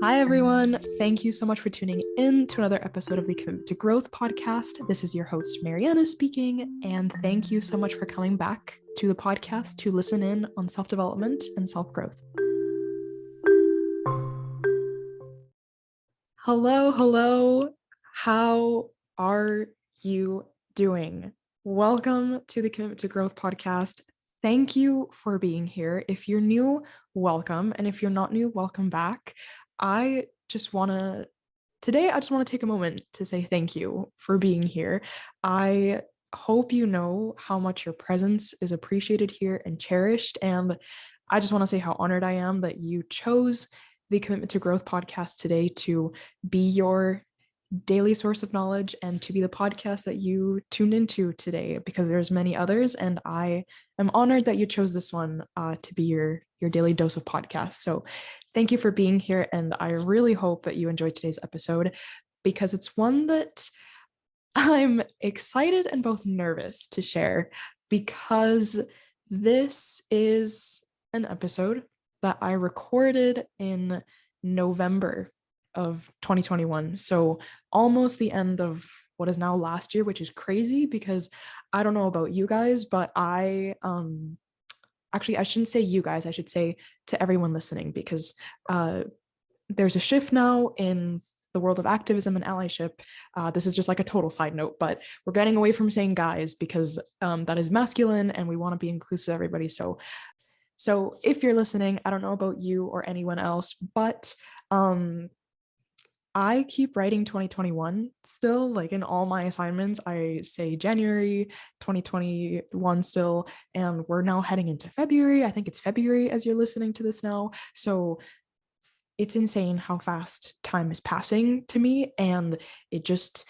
Hi, everyone. Thank you so much for tuning in to another episode of the Commitment to Growth podcast. This is your host, Mariana, speaking, and thank you so much for coming back to the podcast to listen in on self-development and self-growth. Hello. How are you doing? Welcome to the Commitment to Growth podcast. Thank you for being here. If you're new, welcome. And if you're not new, welcome back. I just want to take a moment to say thank you for being here. I hope you know how much your presence is appreciated here and cherished. And I just want to say how honored I am that you chose the Commitment to Growth podcast today to be your daily source of knowledge and to be the podcast that you tuned into today, because there's many others, and I am honored that you chose this one to be your daily dose of podcast. So thank you for being here, and I really hope that you enjoyed today's episode, because it's one that I'm excited and both nervous to share, because this is an episode that I recorded in November of 2021. So almost the end of what is now last year, which is crazy because I don't know about you guys, but I shouldn't say you guys, I should say to everyone listening, because there's a shift now in the world of activism and allyship. This is just like a total side note, but we're getting away from saying guys because that is masculine and we want to be inclusive of everybody. So if you're listening, I don't know about you or anyone else, but I keep writing 2021 still, like in all my assignments, I say January 2021 still, and we're now heading into February. I think it's February as you're listening to this now. So it's insane how fast time is passing to me, and it just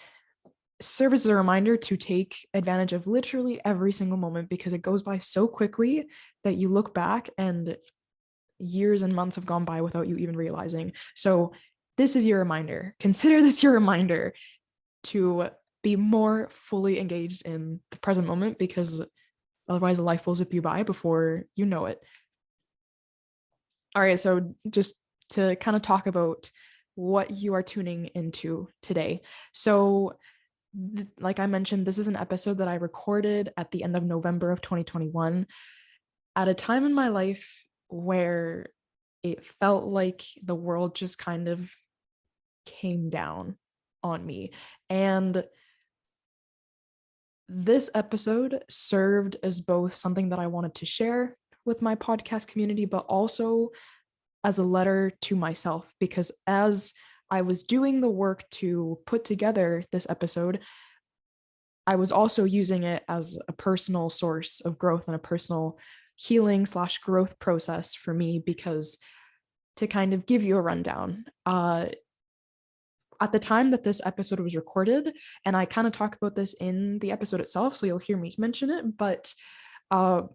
serves as a reminder to take advantage of literally every single moment, because it goes by so quickly that you look back and years and months have gone by without you even realizing. So this is your reminder. Consider this your reminder to be more fully engaged in the present moment, because otherwise life will zip you by before you know it. All right, so just to kind of talk about what you are tuning into today. So like I mentioned, this is an episode that I recorded at the end of November of 2021, at a time in my life where it felt like the world just kind of came down on me. And this episode served as both something that I wanted to share with my podcast community, but also as a letter to myself, because as I was doing the work to put together this episode, I was also using it as a personal source of growth and a personal healing / growth process for me. Because to kind of give you a rundown, at the time that this episode was recorded, and I kind of talk about this in the episode itself, so you'll hear me mention it, but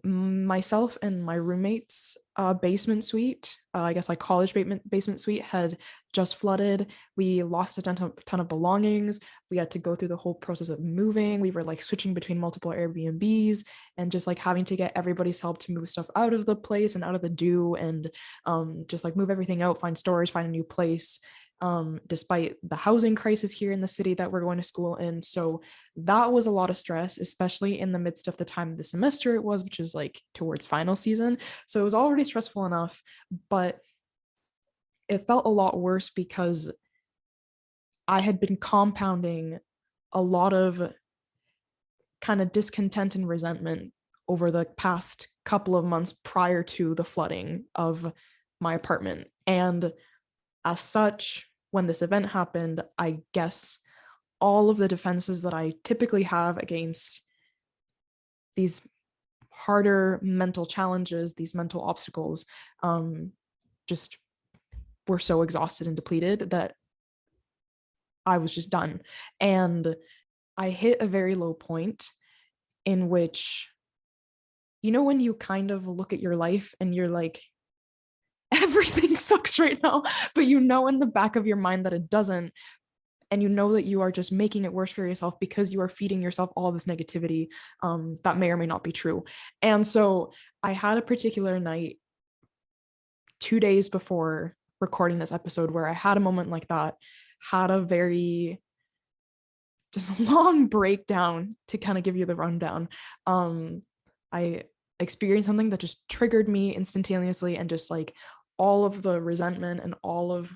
myself and my roommate's basement suite, I guess like college basement suite, had just flooded. We lost a ton of belongings. We had to go through the whole process of moving. We were like switching between multiple Airbnbs and just like having to get everybody's help to move stuff out of the place and out of the do, and just like move everything out, find storage, find a new place. Despite the housing crisis here in the city that we're going to school in. So that was a lot of stress, especially in the midst of the time of the semester it was, which is like towards final season. So it was already stressful enough, but it felt a lot worse because I had been compounding a lot of kind of discontent and resentment over the past couple of months prior to the flooding of my apartment. And as such, when this event happened, I guess all of the defenses that I typically have against these harder mental challenges, these mental obstacles, just were so exhausted and depleted that I was just done. And I hit a very low point in which, you know, when you kind of look at your life and you're like, everything sucks right now, but you know in the back of your mind that it doesn't, and you know that you are just making it worse for yourself because you are feeding yourself all this negativity that may or may not be true. And so I had a particular night 2 days before recording this episode where I had a moment like that, had a very just long breakdown to kind of give you the rundown. I experienced something that just triggered me instantaneously, and just like all of the resentment and all of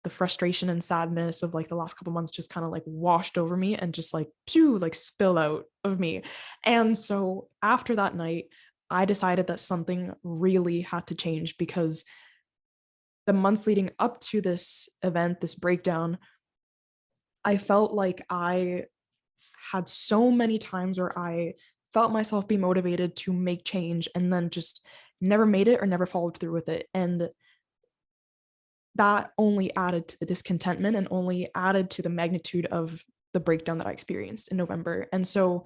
the frustration and sadness of like the last couple months just kind of like washed over me and just like pew, like spill out of me. And so after that night, I decided that something really had to change, because the months leading up to this event, this breakdown, I felt like I had so many times where I felt myself be motivated to make change and then just never made it or never followed through with it. And that only added to the discontentment and only added to the magnitude of the breakdown that I experienced in November. And so,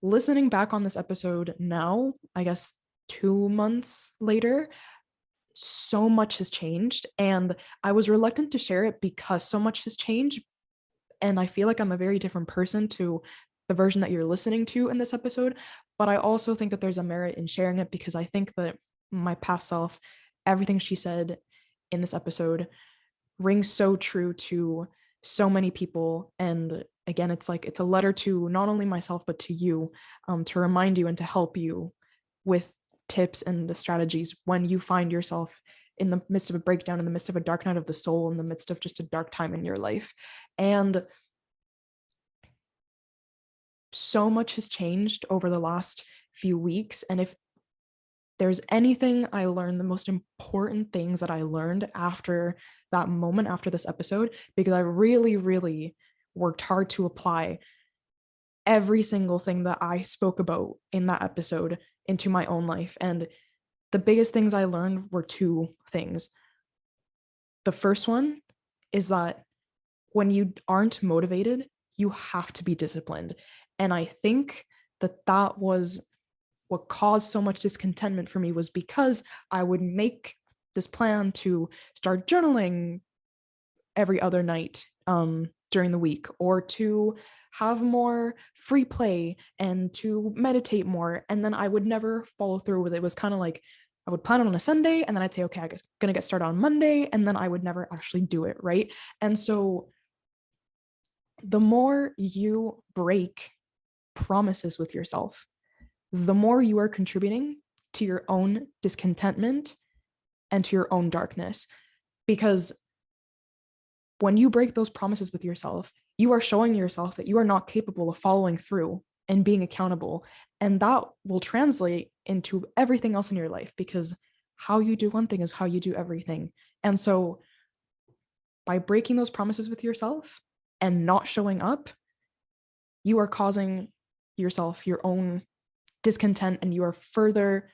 listening back on this episode now, I guess 2 months later, so much has changed. And I was reluctant to share it because so much has changed. And I feel like I'm a very different person to the version that you're listening to in this episode. But I also think that there's a merit in sharing it, because I think that my past self, everything she said in this episode, rings so true to so many people. And again, it's like it's a letter to not only myself but to you, to remind you and to help you with tips and the strategies when you find yourself in the midst of a breakdown, in the midst of a dark night of the soul, in the midst of just a dark time in your life. And so much has changed over the last few weeks. And if there's anything I learned, the most important things that I learned after that moment, after this episode, because I really, really worked hard to apply every single thing that I spoke about in that episode into my own life. And the biggest things I learned were two things. The first one is that when you aren't motivated, you have to be disciplined. And I think that that was what caused so much discontentment for me, was because I would make this plan to start journaling every other night during the week, or to have more free play and to meditate more. And then I would never follow through with it. It was kind of like I would plan it on a Sunday, and then I'd say, okay, I'm going to get started on Monday. And then I would never actually do it. Right. And so the more you break promises with yourself, the more you are contributing to your own discontentment and to your own darkness. Because when you break those promises with yourself, you are showing yourself that you are not capable of following through and being accountable. And that will translate into everything else in your life, because how you do one thing is how you do everything. And so by breaking those promises with yourself and not showing up, you are causing yourself your own discontent, and you are further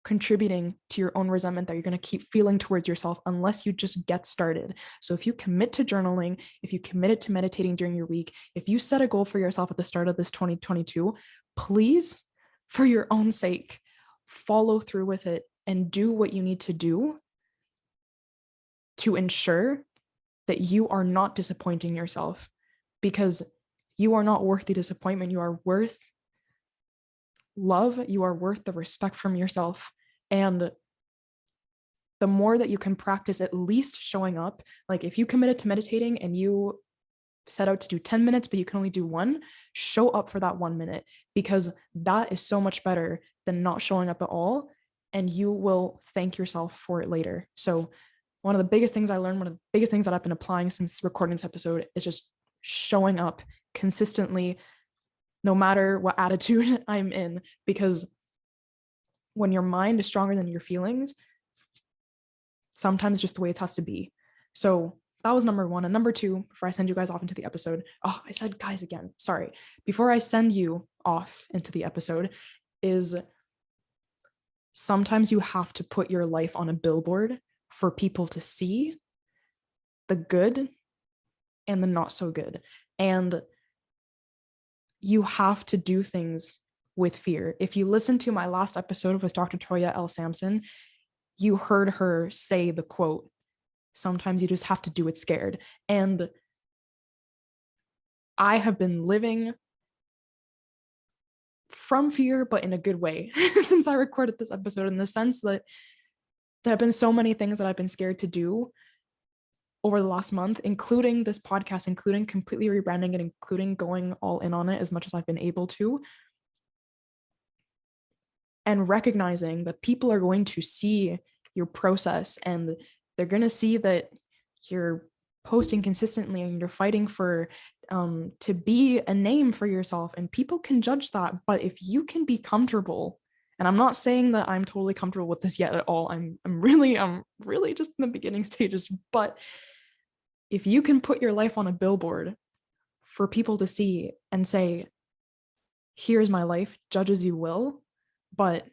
contributing to your own resentment that you're going to keep feeling towards yourself unless you just get started. So if you commit to journaling, if you committed to meditating during your week, if you set a goal for yourself at the start of this 2022, please, for your own sake, follow through with it and do what you need to do to ensure that you are not disappointing yourself, because you are not worth the disappointment. You are worth love. You are worth the respect from yourself. And the more that you can practice at least showing up, like if you committed to meditating and you set out to do 10 minutes, but you can only do one, show up for that 1 minute, because that is so much better than not showing up at all. And you will thank yourself for it later. So one of the biggest things I learned, one of the biggest things that I've been applying since recording this episode, is just showing up consistently, no matter what attitude I'm in, because when your mind is stronger than your feelings, sometimes just the way it has to be. So that was number one. And number two, before I send you guys off into the episode, I said guys again, sorry. Before I send you off into the episode, is sometimes you have to put your life on a billboard for people to see the good and the not so good. And you have to do things with fear. If you listen to my last episode with Dr. Toya L. Sampson, you heard her say the quote, sometimes you just have to do it scared. And I have been living from fear, but in a good way, since I recorded this episode, in the sense that There have been so many things that I've been scared to do over the last month, including this podcast, including completely rebranding it, including going all in on it as much as I've been able to, and recognizing that people are going to see your process and they're going to see that you're posting consistently and you're fighting for to be a name for yourself, and people can judge that. But if you can be comfortable, and I'm not saying that I'm totally comfortable with this yet at all, I'm really just in the beginning stages, but if you can put your life on a billboard for people to see and say, here's my life, judge as you will, but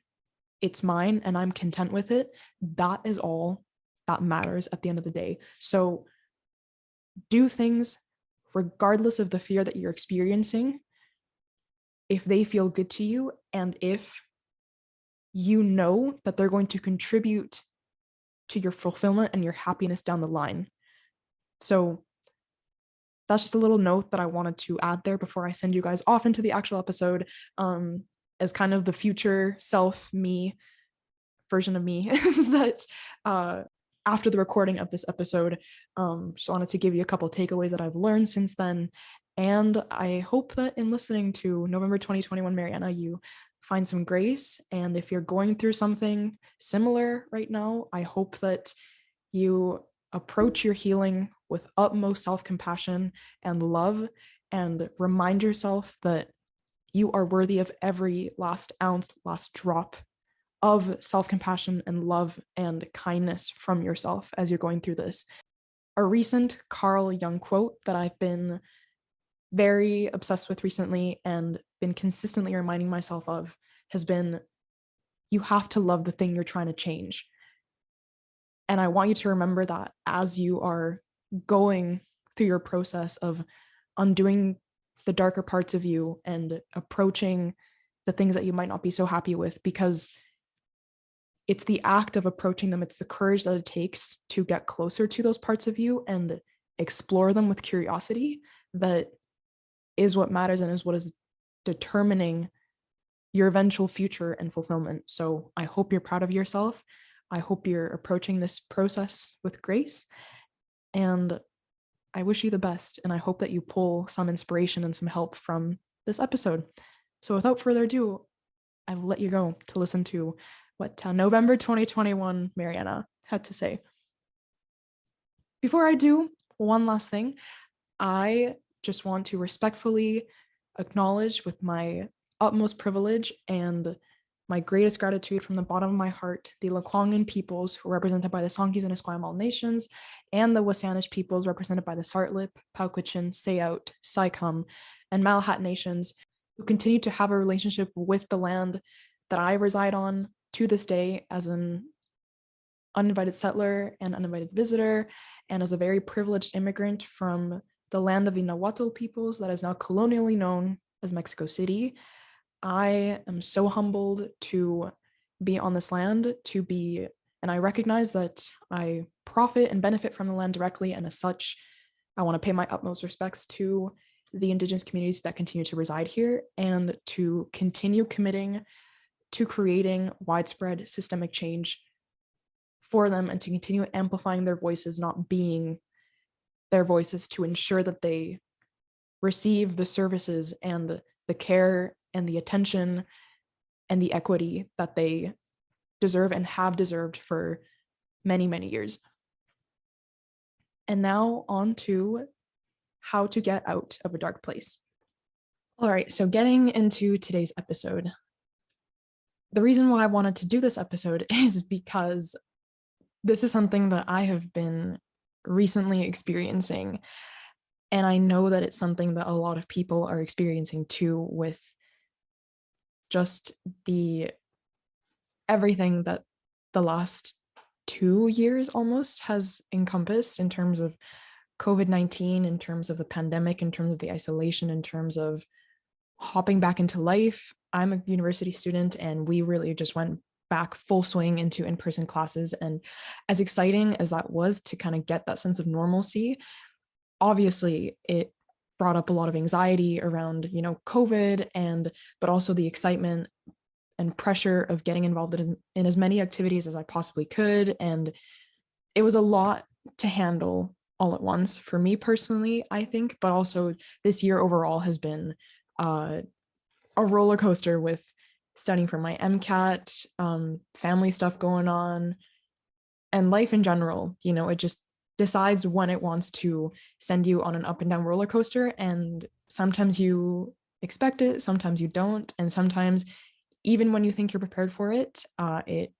it's mine and I'm content with it, that is all that matters at the end of the day. So do things regardless of the fear that you're experiencing, if they feel good to you, and if you know that they're going to contribute to your fulfillment and your happiness down the line. So that's just a little note that I wanted to add there before I send you guys off into the actual episode, as kind of the future self me version of me that after the recording of this episode, just wanted to give you a couple takeaways that I've learned since then. And I hope that in listening to November 2021 Mariana, you find some grace. And if you're going through something similar right now, I hope that you approach your healing with utmost self-compassion and love, and remind yourself that you are worthy of every last ounce, last drop of self-compassion and love and kindness from yourself as you're going through this. A recent Carl Jung quote that I've been very obsessed with recently and been consistently reminding myself of has been, you have to love the thing you're trying to change. And I want you to remember that as you are going through your process of undoing the darker parts of you and approaching the things that you might not be so happy with, because it's the act of approaching them, it's the courage that it takes to get closer to those parts of you and explore them with curiosity that is what matters and is what is determining your eventual future and fulfillment. So I hope you're proud of yourself. I hope you're approaching this process with grace, and I wish you the best. And I hope that you pull some inspiration and some help from this episode. So without further ado, I will let you go to listen to what November 2021 Mariana had to say. Before I do, one last thing. I just want to respectfully acknowledge with my utmost privilege and my greatest gratitude from the bottom of my heart the Lekwungen peoples, who are represented by the Songhees and Esquimalt nations, and the Wasanich peoples represented by the Sartlip, Pauquichin, Sayout, Saikum, and Malahat nations, who continue to have a relationship with the land that I reside on to this day as an uninvited settler and uninvited visitor, and as a very privileged immigrant from the land of the Nahuatl peoples that is now colonially known as Mexico City. I am so humbled to be on this land, and I recognize that I profit and benefit from the land directly, and as such, I want to pay my utmost respects to the Indigenous communities that continue to reside here, and to continue committing to creating widespread systemic change for them, and to continue amplifying their voices, not being their voices, to ensure that they receive the services and the care and the attention and the equity that they deserve and have deserved for many, many years. And now on to how to get out of a dark place. All right, so getting into today's episode. The reason why I wanted to do this episode is because this is something that I have been recently experiencing. And I know that it's something that a lot of people are experiencing too, with just everything that the last 2 years almost has encompassed in terms of COVID-19, in terms of the pandemic, in terms of the isolation, in terms of hopping back into life. I'm a university student, and we really just went back full swing into in-person classes. And as exciting as that was to kind of get that sense of normalcy, obviously it brought up a lot of anxiety around, COVID, but also the excitement and pressure of getting involved in as many activities as I possibly could. And it was a lot to handle all at once for me personally, I think, but also this year overall has been a roller coaster with studying for my MCAT, family stuff going on, and life in general. It just decides when it wants to send you on an up and down roller coaster. And sometimes you expect it, sometimes you don't. And sometimes, even when you think you're prepared for it, it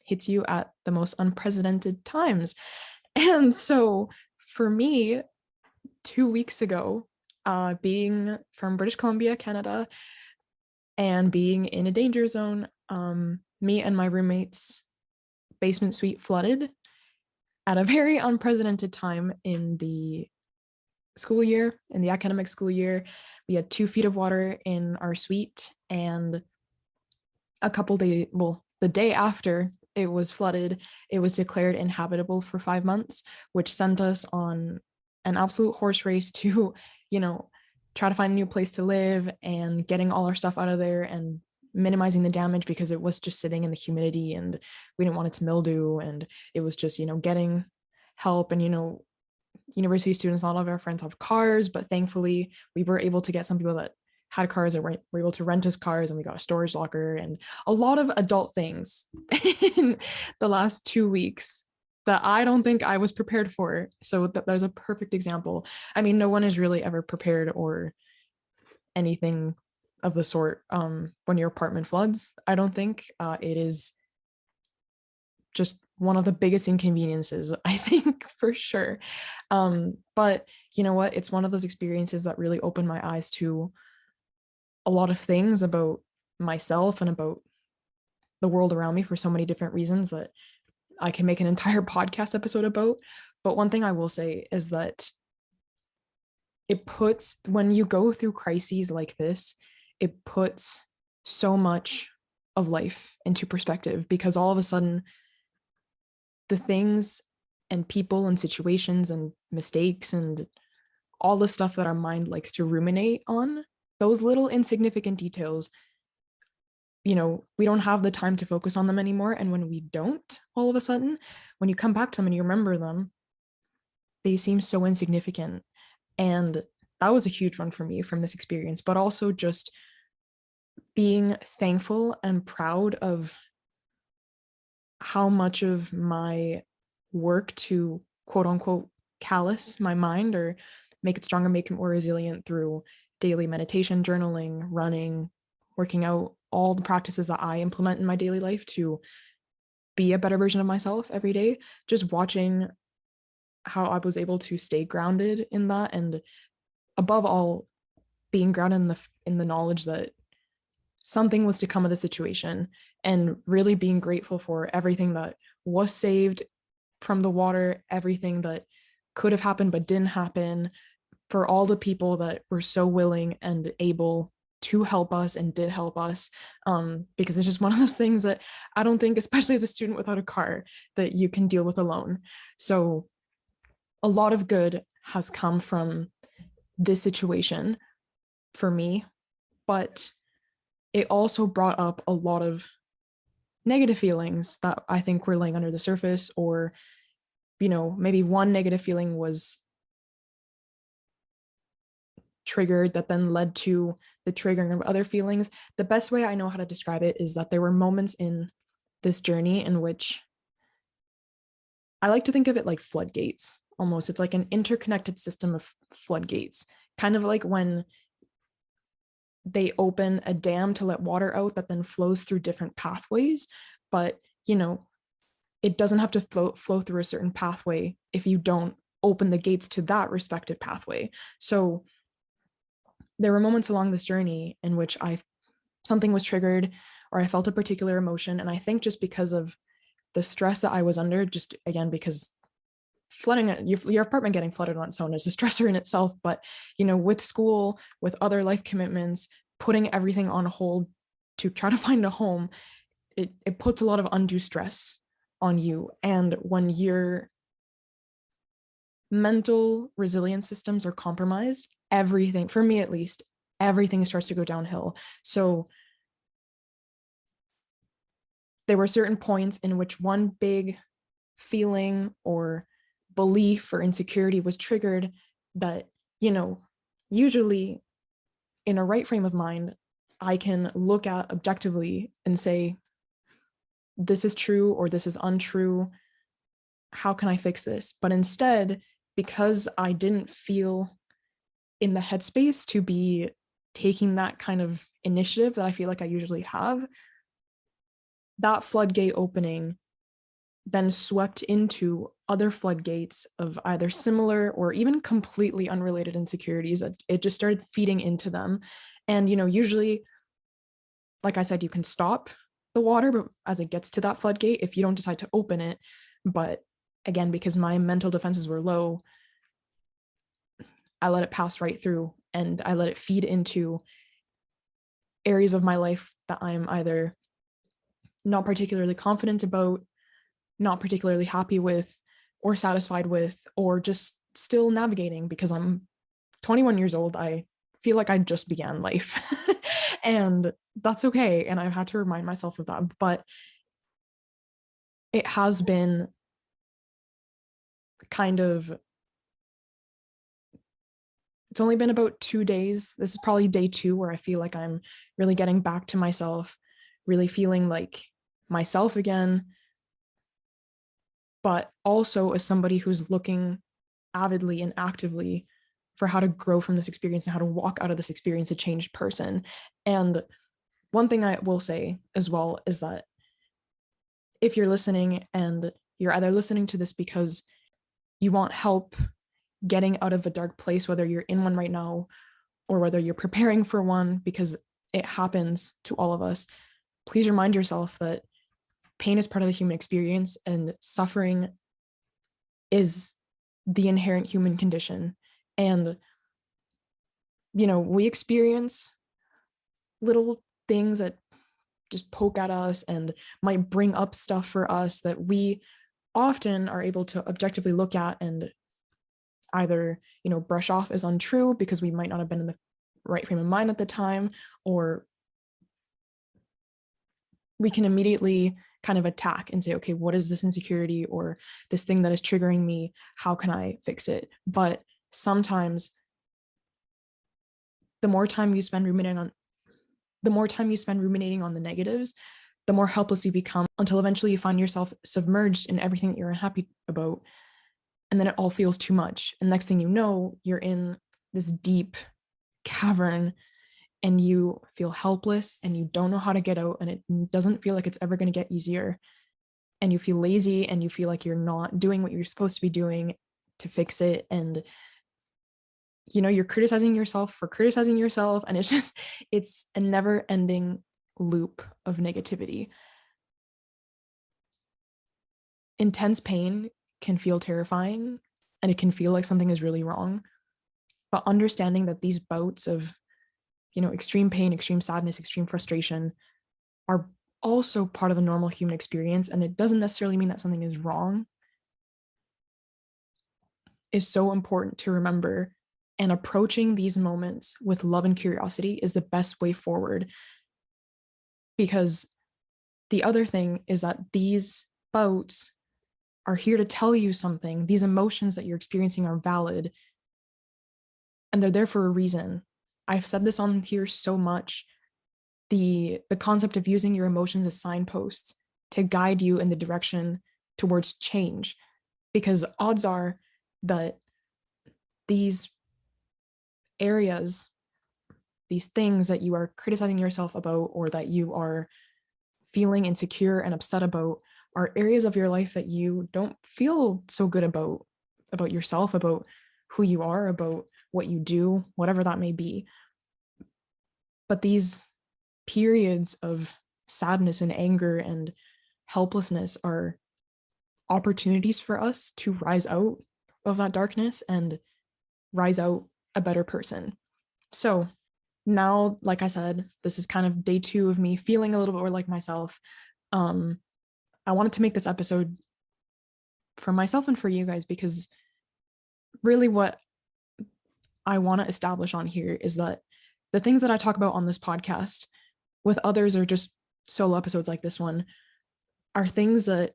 hits you at the most unprecedented times. And so for me, 2 weeks ago, being from British Columbia, Canada, and being in a danger zone, me and my roommates' basement suite flooded at a very unprecedented time in the school year, in the academic school year. We had 2 feet of water in our suite, and the day after it was flooded, it was declared inhabitable for 5 months, which sent us on an absolute horse race to, try to find a new place to live and getting all our stuff out of there and minimizing the damage, because it was just sitting in the humidity and we didn't want it to mildew. And it was just, getting help. And, university students, not all of our friends have cars, but thankfully we were able to get some people that had cars and were able to rent us cars, and we got a storage locker and a lot of adult things in the last 2 weeks that I don't think I was prepared for. So there's a perfect example. I mean, no one is really ever prepared or anything of the sort when your apartment floods. I don't think it is just one of the biggest inconveniences, I think, for sure. But you know what? It's one of those experiences that really opened my eyes to a lot of things about myself and about the world around me for so many different reasons that I can make an entire podcast episode about. But one thing I will say is that when you go through crises like this, it puts so much of life into perspective, because all of a sudden the things and people and situations and mistakes and all the stuff that our mind likes to ruminate on, those little insignificant details, we don't have the time to focus on them anymore. And when we don't, all of a sudden, when you come back to them and you remember them, they seem so insignificant. And that was a huge one for me from this experience, but also just being thankful and proud of how much of my work to quote unquote callous my mind or make it stronger, make it more resilient through daily meditation, journaling, running, working out, all the practices that I implement in my daily life to be a better version of myself every day. Just watching how I was able to stay grounded in that, and above all, being grounded in the knowledge that something was to come of the situation, and really being grateful for everything that was saved from the water, everything that could have happened but didn't happen, for all the people that were so willing and able to help us and did help us, because it's just one of those things that I don't think, especially as a student without a car, that you can deal with alone. So a lot of good has come from this situation for me, but it also brought up a lot of negative feelings that I think were laying under the surface, or, maybe one negative feeling was triggered that then led to the triggering of other feelings. The best way I know how to describe it is that there were moments in this journey in which I like to think of it like floodgates almost. It's like an interconnected system of floodgates, kind of like when they open a dam to let water out that then flows through different pathways. But, it doesn't have to flow through a certain pathway if you don't open the gates to that respective pathway. So there were moments along this journey in which something was triggered, or I felt a particular emotion. And I think just because of the stress that I was under, just again, because flooding your apartment getting flooded on its own is a stressor in itself. But, with school, with other life commitments, putting everything on hold to try to find a home, it puts a lot of undue stress on you. And when your mental resilience systems are compromised, everything, for me at least, everything starts to go downhill. So there were certain points in which one big feeling or belief or insecurity was triggered that, usually in a right frame of mind, I can look at objectively and say, this is true or this is untrue. How can I fix this? But instead, because I didn't feel in the headspace to be taking that kind of initiative that I feel like I usually have, that floodgate opening then swept into other floodgates of either similar or even completely unrelated insecurities. It just started feeding into them. And, usually, like I said, you can stop the water, but as it gets to that floodgate, if you don't decide to open it, but again, because my mental defenses were low, I let it pass right through and I let it feed into areas of my life that I'm either not particularly confident about, not particularly happy with, or satisfied with, or just still navigating because I'm 21 years old. I feel like I just began life and that's okay. And I've had to remind myself of that, but it has been kind of, it's only been about 2 days. This is probably day 2 where I feel like I'm really getting back to myself, really feeling like myself again, but also as somebody who's looking avidly and actively for how to grow from this experience and how to walk out of this experience a changed person. And one thing I will say as well is that if you're listening and you're either listening to this because you want help getting out of a dark place, whether you're in one right now or whether you're preparing for one, because it happens to all of us, please remind yourself that pain is part of the human experience and suffering is the inherent human condition. And, we experience little things that just poke at us and might bring up stuff for us that we often are able to objectively look at and either, brush off as untrue because we might not have been in the right frame of mind at the time, or we can immediately kind of attack and say, okay, what is this insecurity or this thing that is triggering me? How can I fix it? But sometimes the more time you spend ruminating on the negatives, the more helpless you become until eventually you find yourself submerged in everything that you're unhappy about. And then it all feels too much. And next thing you know, you're in this deep cavern and you feel helpless and you don't know how to get out, and it doesn't feel like it's ever going to get easier. And you feel lazy and you feel like you're not doing what you're supposed to be doing to fix it. And, you're criticizing yourself for criticizing yourself. And it's a never ending loop of negativity. Intense pain can feel terrifying and it can feel like something is really wrong. But understanding that these bouts of, extreme pain, extreme sadness, extreme frustration are also part of the normal human experience, and it doesn't necessarily mean that something is wrong, is so important to remember. And approaching these moments with love and curiosity is the best way forward. Because the other thing is that these bouts are here to tell you something. These emotions that you're experiencing are valid, and they're there for a reason. I've said this on here so much. The concept of using your emotions as signposts to guide you in the direction towards change, because odds are that these areas, these things that you are criticizing yourself about or that you are feeling insecure and upset about are areas of your life that you don't feel so good about yourself, about who you are, about what you do, whatever that may be. But these periods of sadness and anger and helplessness are opportunities for us to rise out of that darkness and rise out a better person. So now, like I said, this is kind of day 2 of me feeling a little bit more like myself. I wanted to make this episode for myself and for you guys, because really what I want to establish on here is that the things that I talk about on this podcast with others, or just solo episodes like this one, are things that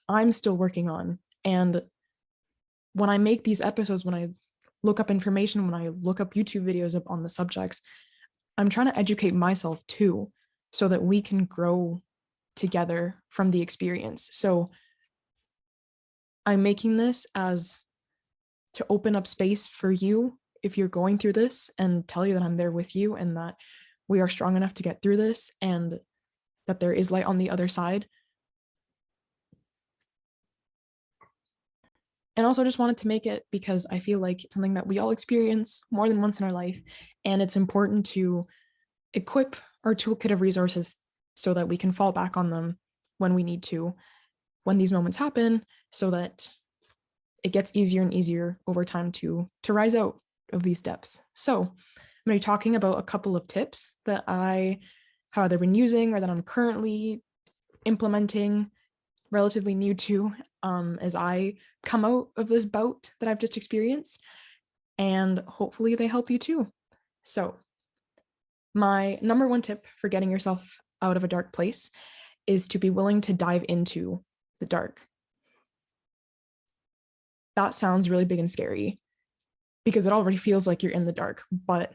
I'm still working on. And when I make these episodes, when I look up information, when I look up YouTube videos on the subjects, I'm trying to educate myself too, so that we can grow together from the experience. So I'm making this as to open up space for you if you're going through this, and tell you that I'm there with you and that we are strong enough to get through this and that there is light on the other side. And also just wanted to make it because I feel like it's something that we all experience more than once in our life, and it's important to equip our toolkit of resources so that we can fall back on them when we need to, when these moments happen, so that it gets easier and easier over time to rise out of these depths. So I'm going to be talking about a couple of tips that I have either been using or that I'm currently implementing, relatively new to, as I come out of this bout that I've just experienced, and hopefully they help you too. So my number one tip for getting yourself out of a dark place is to be willing to dive into the dark. That sounds really big and scary because it already feels like you're in the dark, but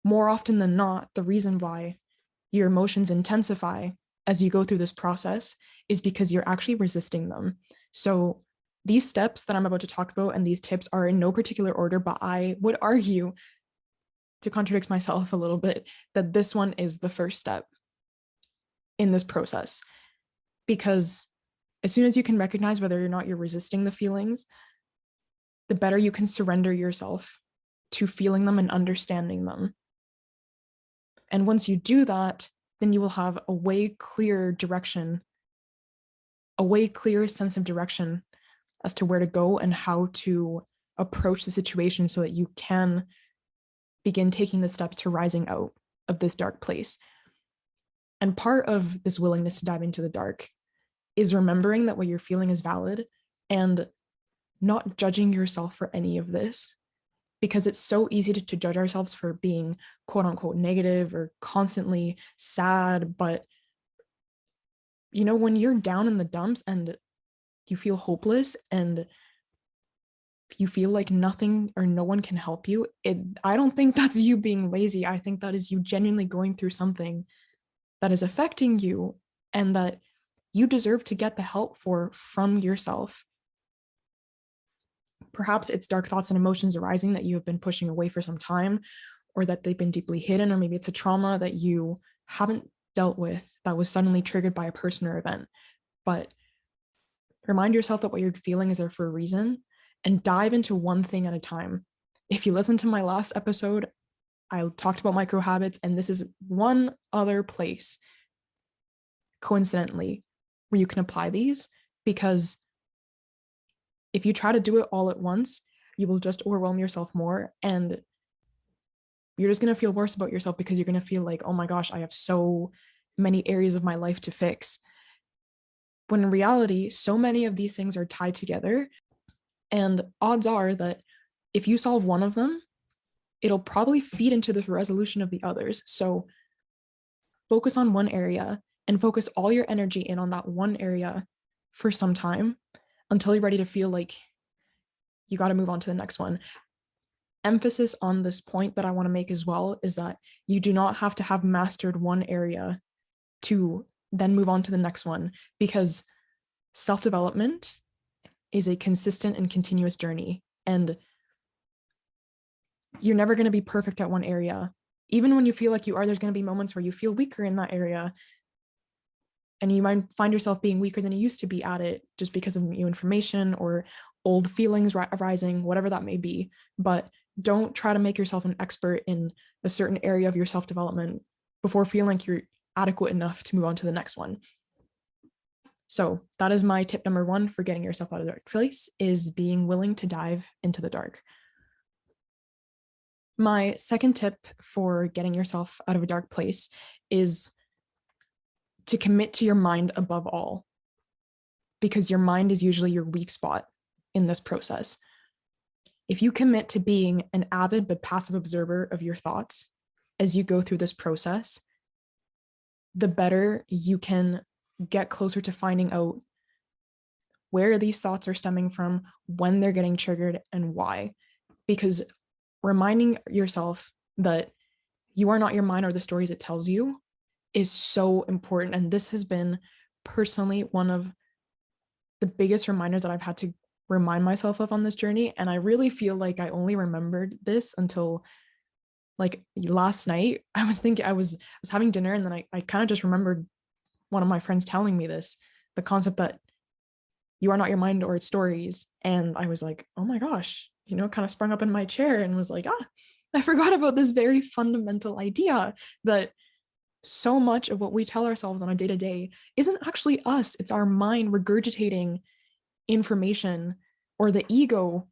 more often than not, the reason why your emotions intensify as you go through this process is because you're actually resisting them. So these steps that I'm about to talk about and these tips are in no particular order, but I would argue, to contradict myself a little bit, that this one is the first step in this process. Because as soon as you can recognize whether or not you're resisting the feelings, the better you can surrender yourself to feeling them and understanding them. And once you do that, then you will have a way clearer direction, a way clearer sense of direction as to where to go and how to approach the situation so that you can begin taking the steps to rising out of this dark place. And part of this willingness to dive into the dark is remembering that what you're feeling is valid and not judging yourself for any of this, because it's so easy to judge ourselves for being quote unquote negative or constantly sad. But you know, when you're down in the dumps and you feel hopeless and you feel like nothing or no one can help you, I don't think that's you being lazy. I think that is you genuinely going through something that is affecting you and that you deserve to get the help for from yourself. Perhaps it's dark thoughts and emotions arising that you have been pushing away for some time, or that they've been deeply hidden, or maybe it's a trauma that you haven't dealt with that was suddenly triggered by a person or event. But remind yourself that what you're feeling is there for a reason, and dive into one thing at a time. If you listen to my last episode, I talked about micro habits, and this is one other place, coincidentally, where you can apply these, because if you try to do it all at once, you will just overwhelm yourself more, and you're just going to feel worse about yourself because you're going to feel like, oh my gosh, I have so many areas of my life to fix. When in reality, so many of these things are tied together, and odds are that if you solve one of them, it'll probably feed into the resolution of the others. So focus on one area and focus all your energy in on that one area for some time until you're ready to feel like you got to move on to the next one. Emphasis on this point that I want to make as well is that you do not have to have mastered one area to then move on to the next one, because self-development is a consistent and continuous journey, and you're never going to be perfect at one area. Even when you feel like you are, there's going to be moments where you feel weaker in that area, and you might find yourself being weaker than you used to be at it just because of new information or old feelings arising, whatever that may be. But don't try to make yourself an expert in a certain area of your self-development before feeling like you're adequate enough to move on to the next one. So that is my tip number one for getting yourself out of the dark place, is being willing to dive into the dark. My second tip for getting yourself out of a dark place is to commit to your mind above all, because your mind is usually your weak spot in this process. If you commit to being an avid but passive observer of your thoughts as you go through this process, the better you can get closer to finding out where these thoughts are stemming from, when they're getting triggered, and why. Because reminding yourself that you are not your mind or the stories it tells you is so important. And this has been personally one of the biggest reminders that I've had to remind myself of on this journey. And I really feel like I only remembered this until like last night. I was having dinner, and then I kind of just remembered one of my friends telling me this, the concept that you are not your mind or its stories. And I was like, oh my gosh, kind of sprung up in my chair and was like, I forgot about this very fundamental idea that so much of what we tell ourselves on a day-to-day isn't actually us. It's our mind regurgitating information, or the ego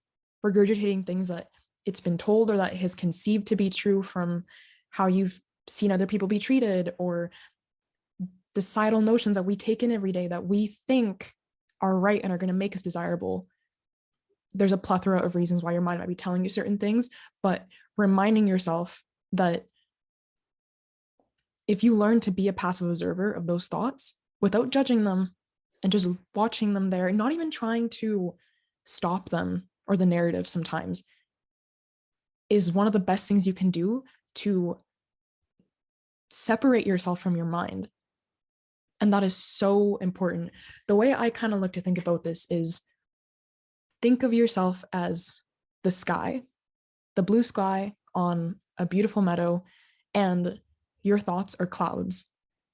regurgitating things that it's been told or that has conceived to be true from how you've seen other people be treated, or the societal notions that we take in every day that we think are right and are going to make us desirable. There's a plethora of reasons why your mind might be telling you certain things, but reminding yourself that if you learn to be a passive observer of those thoughts without judging them and just watching them there, and not even trying to stop them or the narrative sometimes, is one of the best things you can do to separate yourself from your mind. And that is so important. The way I kind of like to think about this is, think of yourself as the sky, the blue sky on a beautiful meadow, and your thoughts are clouds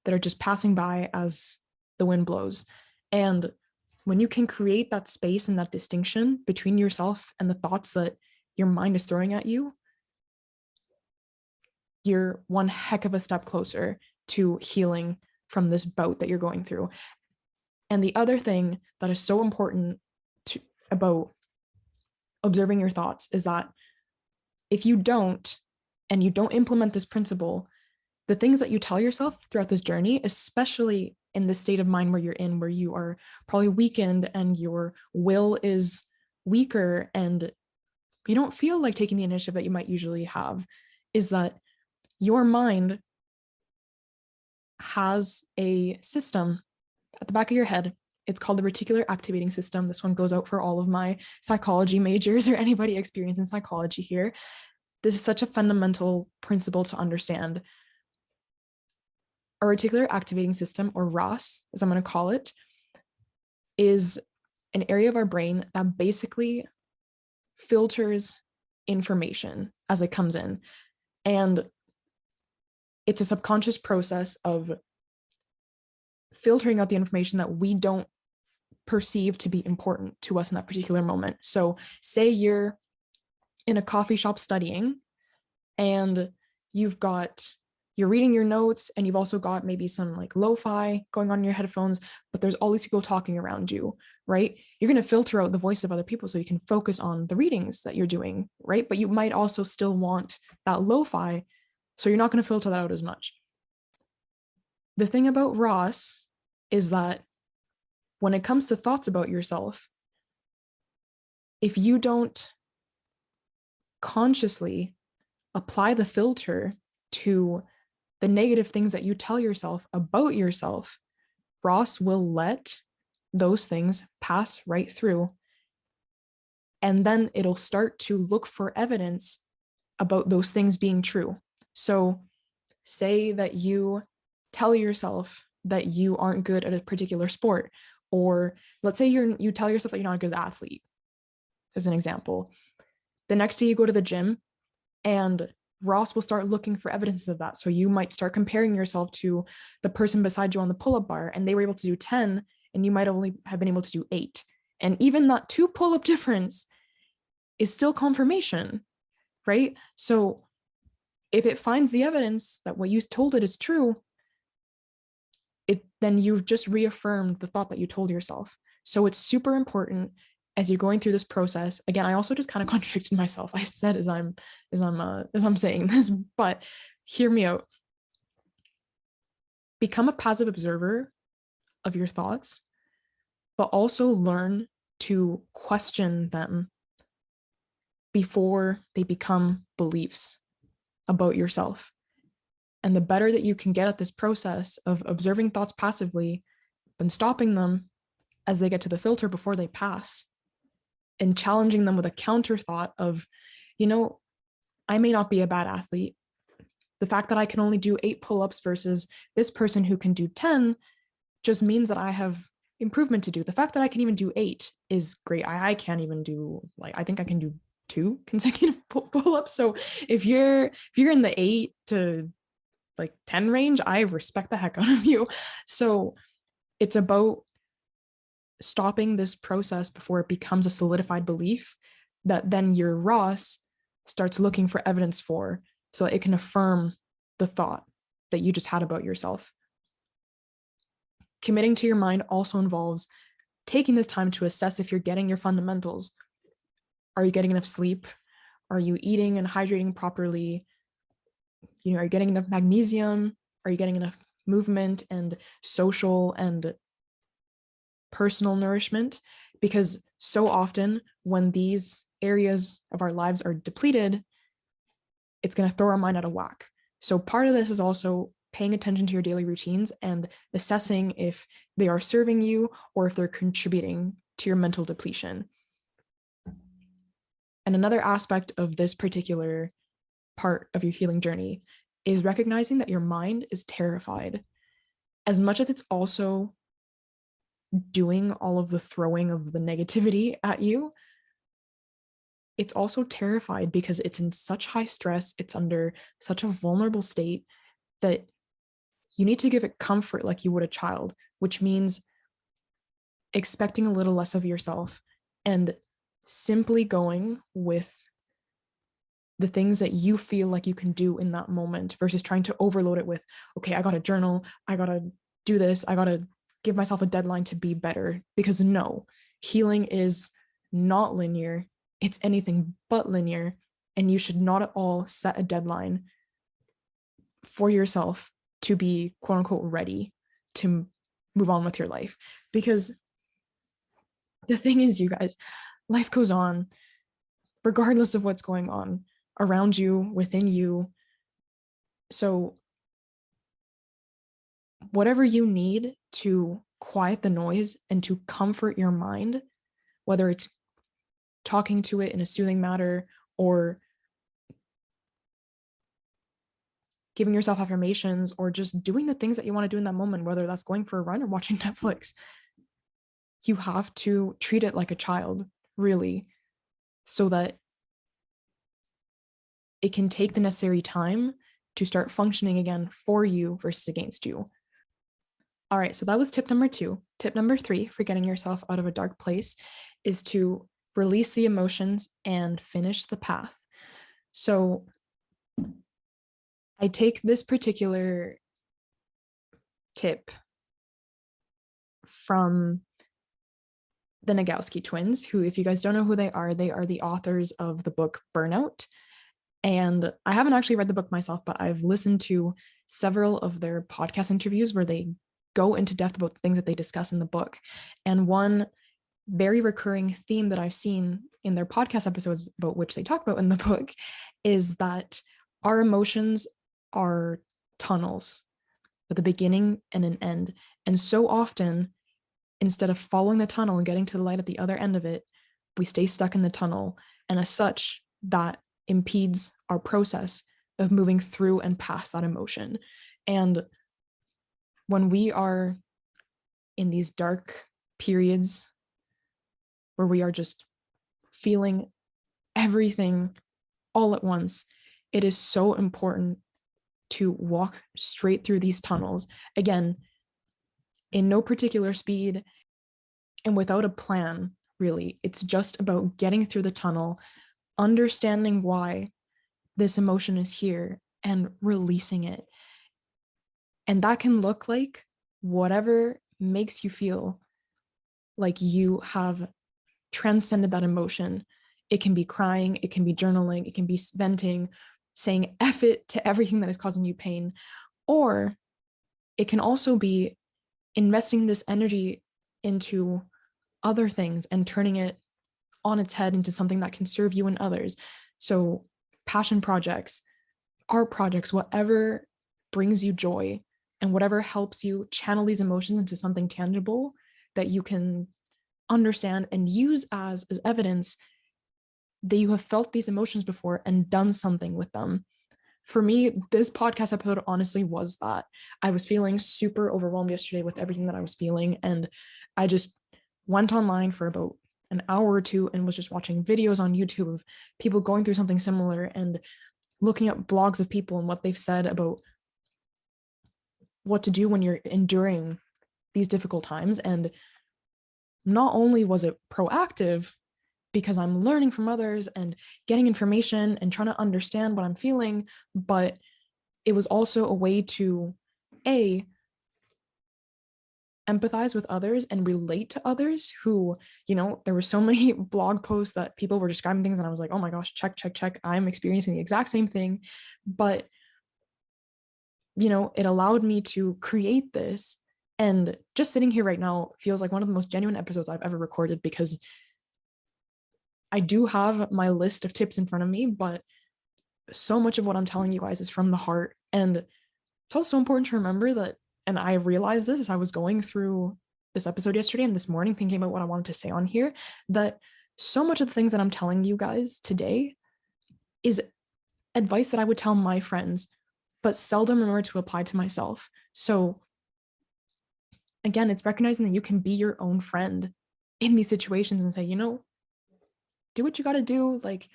that are just passing by as the wind blows. And when you can create that space and that distinction between yourself and the thoughts that your mind is throwing at you, you're one heck of a step closer to healing from this bout that you're going through. And the other thing that is so important about observing your thoughts is that if you don't, and you don't implement this principle, the things that you tell yourself throughout this journey, especially in the state of mind where you're in, where you are probably weakened and your will is weaker and you don't feel like taking the initiative that you might usually have, is that your mind has a system at the back of your head. It's called the reticular activating system. This one goes out for all of my psychology majors or anybody experienced in psychology here. This is such a fundamental principle to understand. A reticular activating system, or RAS, as I'm going to call it, is an area of our brain that basically filters information as it comes in. And it's a subconscious process of filtering out the information that we don't perceive to be important to us in that particular moment. So say you're in a coffee shop studying, and you're reading your notes, and you've also got maybe some like lo-fi going on in your headphones, but there's all these people talking around you, right? You're going to filter out the voice of other people so you can focus on the readings that you're doing, right? But you might also still want that lo-fi, so you're not going to filter that out as much. The thing about Ross is that when it comes to thoughts about yourself, if you don't consciously apply the filter to the negative things that you tell yourself about yourself, Ross will let those things pass right through. And then it'll start to look for evidence about those things being true. So say that you tell yourself that you aren't good at a particular sport, or let's say you tell yourself that you're not a good athlete, as an example. The next day you go to the gym, and Ross will start looking for evidence of that. So you might start comparing yourself to the person beside you on the pull-up bar, and they were able to do 10, and you might only have been able to do 8. And even that 2 pull-up difference is still confirmation, right? So if it finds the evidence that what you told it is true, then you've just reaffirmed the thought that you told yourself. So it's super important as you're going through this process. Again, I also just kind of contradicted myself. I said as I'm saying this, but hear me out. Become a passive observer of your thoughts, but also learn to question them before they become beliefs about yourself. And the better that you can get at this process of observing thoughts passively, then stopping them as they get to the filter before they pass, and challenging them with a counter thought of, I may not be a bad athlete. The fact that I can only do 8 pull-ups versus this person who can do 10 just means that I have improvement to do. The fact that I can even do 8 is great. I can't even do, I think I can do 2 consecutive pull-ups. So if you're in the 8 to 10 range, I respect the heck out of you. So it's about stopping this process before it becomes a solidified belief that then your Ross starts looking for evidence for, so it can affirm the thought that you just had about yourself. Committing to your mind also involves taking this time to assess if you're getting your fundamentals. Are you getting enough sleep? Are you eating and hydrating properly? Are you getting enough magnesium? Are you getting enough movement and social and personal nourishment? Because so often when these areas of our lives are depleted, it's going to throw our mind out of whack. So part of this is also paying attention to your daily routines and assessing if they are serving you or if they're contributing to your mental depletion. And another aspect of this particular part of your healing journey is recognizing that your mind is terrified. As much as it's also doing all of the throwing of the negativity at you, it's also terrified because it's in such high stress, it's under such a vulnerable state that you need to give it comfort like you would a child, which means expecting a little less of yourself and simply going with the things that you feel like you can do in that moment versus trying to overload it with, okay, I got to journal, I got to do this, I got to give myself a deadline to be better. Because no, healing is not linear. It's anything but linear. And you should not at all set a deadline for yourself to be quote unquote ready to move on with your life. Because the thing is, you guys, life goes on regardless of what's going on around you, within you. So whatever you need to quiet the noise and to comfort your mind, whether it's talking to it in a soothing manner or giving yourself affirmations or just doing the things that you want to do in that moment, whether that's going for a run or watching Netflix, you have to treat it like a child, really, so that it can take the necessary time to start functioning again for you versus against you. All right, so that was tip number 2. Tip number 3 for getting yourself out of a dark place is to release the emotions and finish the path. So I take this particular tip from the Nagoski twins, who, if you guys don't know who they are the authors of the book Burnout. And I haven't actually read the book myself, but I've listened to several of their podcast interviews where they go into depth about the things that they discuss in the book. And one very recurring theme that I've seen in their podcast episodes, about which they talk about in the book, is that our emotions are tunnels with a beginning and an end. And so often, instead of following the tunnel and getting to the light at the other end of it, we stay stuck in the tunnel. And as such, that impedes our process of moving through and past that emotion. And when we are in these dark periods where we are just feeling everything all at once, it is so important to walk straight through these tunnels. Again, in no particular speed and without a plan, really. It's just about getting through the tunnel, understanding why this emotion is here and releasing it. And that can look like whatever makes you feel like you have transcended that emotion. It can be crying, it can be journaling, it can be venting, saying F it to everything that is causing you pain. Or it can also be investing this energy into other things and turning it on its head into something that can serve you and others. So passion projects, art projects, whatever brings you joy, and whatever helps you channel these emotions into something tangible that you can understand and use as evidence that you have felt these emotions before and done something with them. For me, this podcast episode honestly was that. I was feeling super overwhelmed yesterday with everything that I was feeling, and I just went online for about an hour or two and was just watching videos on YouTube of people going through something similar and looking at blogs of people and what they've said about what to do when you're enduring these difficult times. And not only was it proactive because I'm learning from others and getting information and trying to understand what I'm feeling, but it was also a way to empathize with others and relate to others who, there were so many blog posts that people were describing things and I was like, oh my gosh, check. I'm experiencing the exact same thing. But, it allowed me to create this. And just sitting here right now feels like one of the most genuine episodes I've ever recorded, because I do have my list of tips in front of me, but so much of what I'm telling you guys is from the heart. And it's also important to remember that, and I realized this as I was going through this episode yesterday and this morning, thinking about what I wanted to say on here, that so much of the things that I'm telling you guys today is advice that I would tell my friends, but seldom remember to apply to myself. So again, it's recognizing that you can be your own friend in these situations and say, do what you got to do. Like,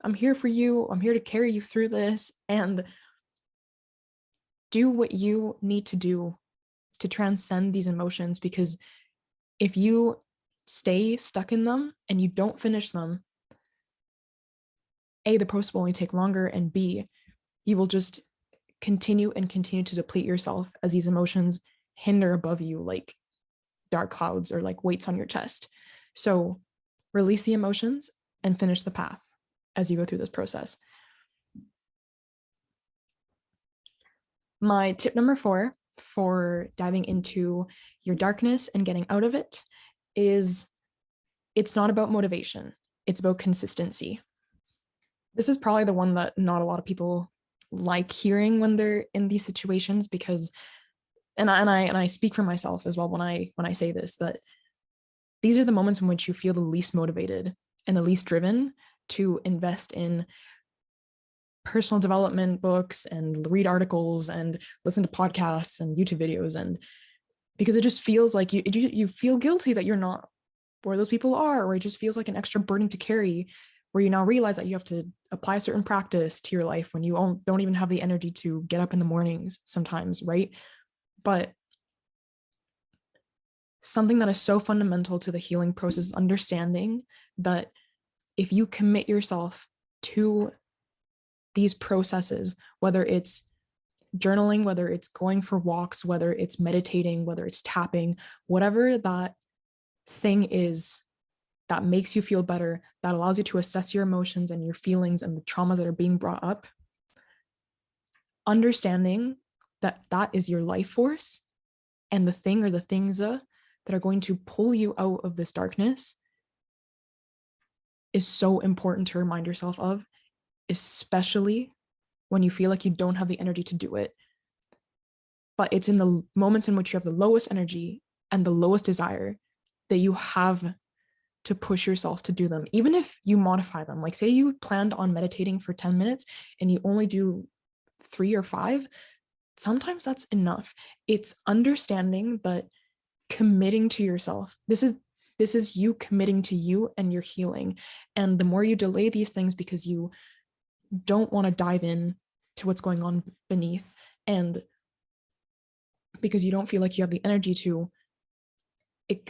I'm here for you. I'm here to carry you through this, and do what you need to do to transcend these emotions. Because if you stay stuck in them and you don't finish them, A, the process will only take longer, and B, you will just continue to deplete yourself as these emotions hinder above you like dark clouds or like weights on your chest. So release the emotions and finish the path as you go through this process. My tip number 4 for diving into your darkness and getting out of it is, it's not about motivation, it's about consistency. This is probably the one that not a lot of people like hearing when they're in these situations, because and I speak for myself as well when I say this, that these are the moments in which you feel the least motivated and the least driven to invest in personal development books and read articles and listen to podcasts and YouTube videos. And because it just feels like you feel guilty that you're not where those people are, or it just feels like an extra burden to carry, where you now realize that you have to apply a certain practice to your life when you don't even have the energy to get up in the mornings sometimes, right? But something that is so fundamental to the healing process is understanding that if you commit yourself to these processes, whether it's journaling, whether it's going for walks, whether it's meditating, whether it's tapping, whatever that thing is that makes you feel better, that allows you to assess your emotions and your feelings and the traumas that are being brought up, understanding that that is your life force, and the thing or the things that are going to pull you out of this darkness is so important to remind yourself of, especially when you feel like you don't have the energy to do it. But it's in the moments in which you have the lowest energy and the lowest desire that you have to push yourself to do them, even if you modify them. Like, say you planned on meditating for 10 minutes and you only do 3 or 5, sometimes that's enough. It's understanding that committing to yourself, this is you committing to you and your healing. And the more you delay these things because you don't want to dive in to what's going on beneath, and because you don't feel like you have the energy to, it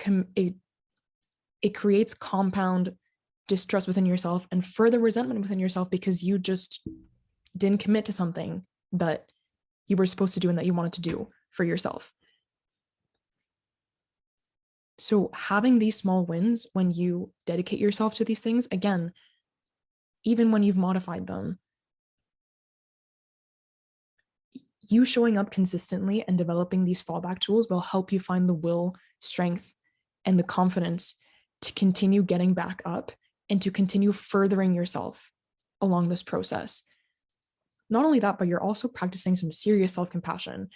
creates compound distrust within yourself and further resentment within yourself, because you just didn't commit to something that you were supposed to do and that you wanted to do for yourself. So having these small wins when you dedicate yourself to these things, again, even when you've modified them, you showing up consistently and developing these fallback tools will help you find the will, strength, and the confidence to continue getting back up and to continue furthering yourself along this process. Not only that, but you're also practicing some serious self-compassion.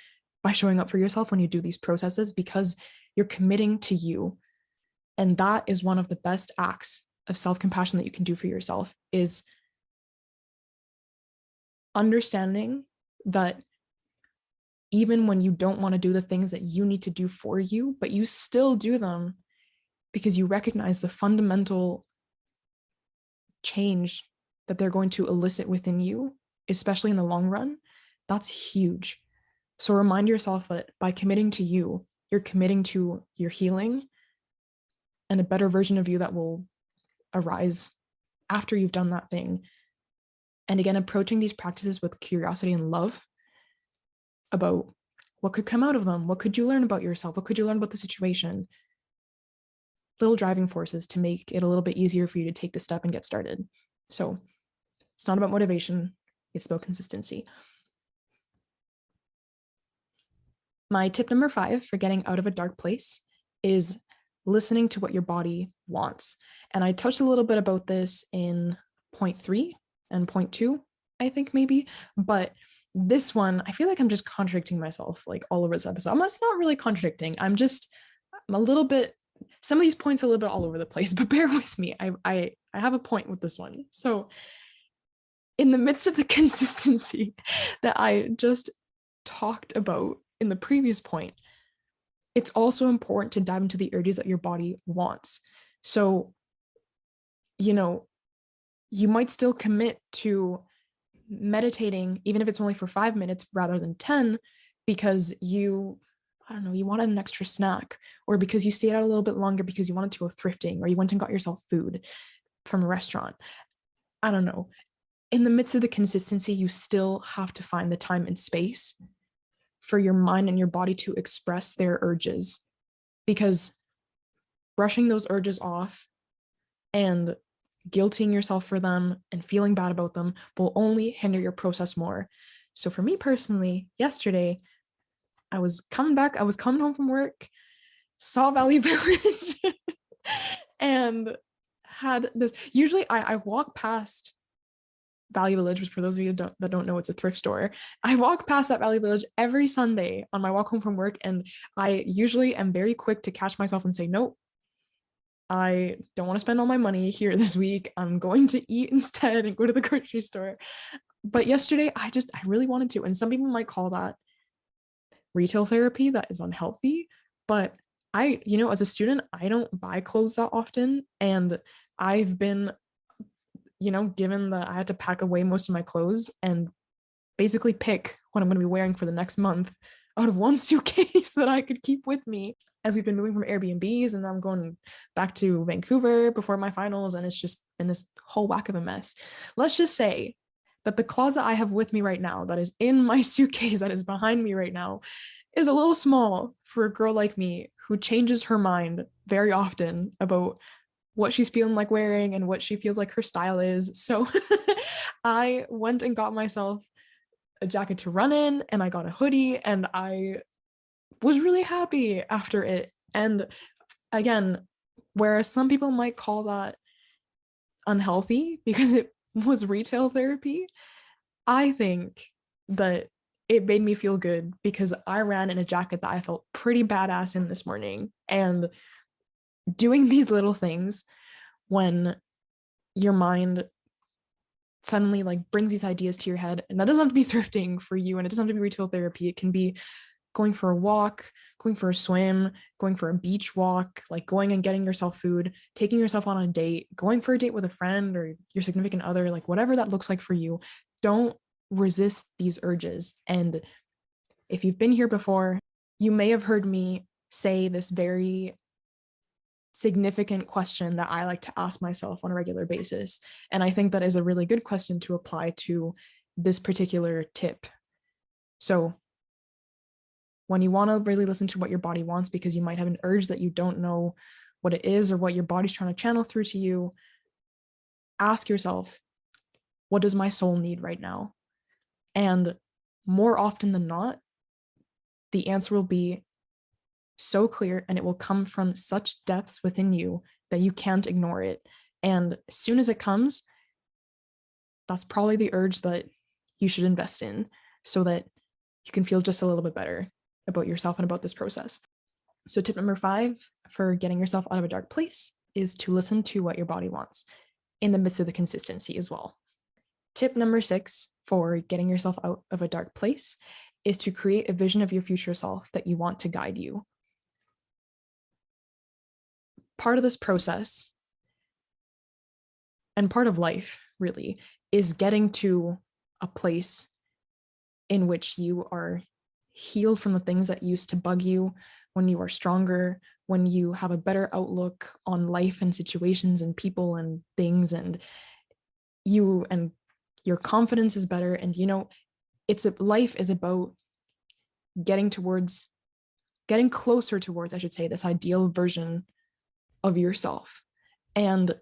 by showing up for yourself when you do these processes, because you're committing to you. And that is one of the best acts of self-compassion that you can do for yourself, is understanding that even when you don't want to do the things that you need to do for you, but you still do them because you recognize the fundamental change that they're going to elicit within you, especially in the long run, that's huge. So remind yourself that by committing to you, you're committing to your healing and a better version of you that will arise after you've done that thing. And again, approaching these practices with curiosity and love about what could come out of them. What could you learn about yourself? What could you learn about the situation? Little driving forces to make it a little bit easier for you to take the step and get started. So it's not about motivation, it's about consistency. My tip number 5 for getting out of a dark place is listening to what your body wants. And I touched a little bit about this in point 3 and point 2, I think maybe, but this one, I feel like I'm just contradicting myself like all over this episode. I'm not really contradicting. I'm a little bit, some of these points a little bit all over the place, but bear with me. I have a point with this one. So in the midst of the consistency that I just talked about in the previous point, it's also important to dive into the urges that your body wants. So, you might still commit to meditating, even if it's only for 5 minutes rather than 10, because you wanted an extra snack, or because you stayed out a little bit longer because you wanted to go thrifting, or you went and got yourself food from a restaurant. I don't know. In the midst of the consistency, you still have to find the time and space for your mind and your body to express their urges, because brushing those urges off and guilting yourself for them and feeling bad about them will only hinder your process more. So for me personally, yesterday, I was coming home from work, saw Valley Village, and had this. Usually I walk past Valley Village, which for those of you that don't know, it's a thrift store. I walk past that Valley Village every Sunday on my walk home from work, and I usually am very quick to catch myself and say, nope, I don't want to spend all my money here this week. I'm going to eat instead and go to the grocery store. But yesterday, I really wanted to. And some people might call that retail therapy. That is unhealthy. But as a student, I don't buy clothes that often. And I've been, given that I had to pack away most of my clothes and basically pick what I'm going to be wearing for the next month out of one suitcase that I could keep with me, as we've been moving from Airbnbs, and I'm going back to Vancouver before my finals, and it's just been this whole whack of a mess. Let's just say that the closet I have with me right now, that is in my suitcase, that is behind me right now, is a little small for a girl like me who changes her mind very often about what she's feeling like wearing and what she feels like her style is. So I went and got myself a jacket to run in, and I got a hoodie, and I was really happy after it. And again, whereas some people might call that unhealthy because it was retail therapy, I think that it made me feel good because I ran in a jacket that I felt pretty badass in this morning. And doing these little things when your mind suddenly brings these ideas to your head, and that doesn't have to be thrifting for you, and it doesn't have to be retail therapy. It can be going for a walk, going for a swim, going for a beach walk, going and getting yourself food, taking yourself on a date, going for a date with a friend or your significant other, whatever that looks like for you. Don't resist these urges. And if you've been here before, you may have heard me say this very significant question that I like to ask myself on a regular basis. And I think that is a really good question to apply to this particular tip. So when you want to really listen to what your body wants, because you might have an urge that you don't know what it is or what your body's trying to channel through to you, ask yourself, what does my soul need right now? And more often than not, the answer will be so clear, and it will come from such depths within you that you can't ignore it. And as soon as it comes, that's probably the urge that you should invest in so that you can feel just a little bit better. about yourself and about this process. So tip number 5 for getting yourself out of a dark place is to listen to what your body wants in the midst of the consistency as well. Tip number 6 for getting yourself out of a dark place is to create a vision of your future self that you want to guide you. Part of this process, and part of life really, is getting to a place in which you are healed from the things that used to bug you, when you are stronger, when you have a better outlook on life and situations and people and things, and your confidence is better. And life is about getting closer towards, I should say, this ideal version of yourself. And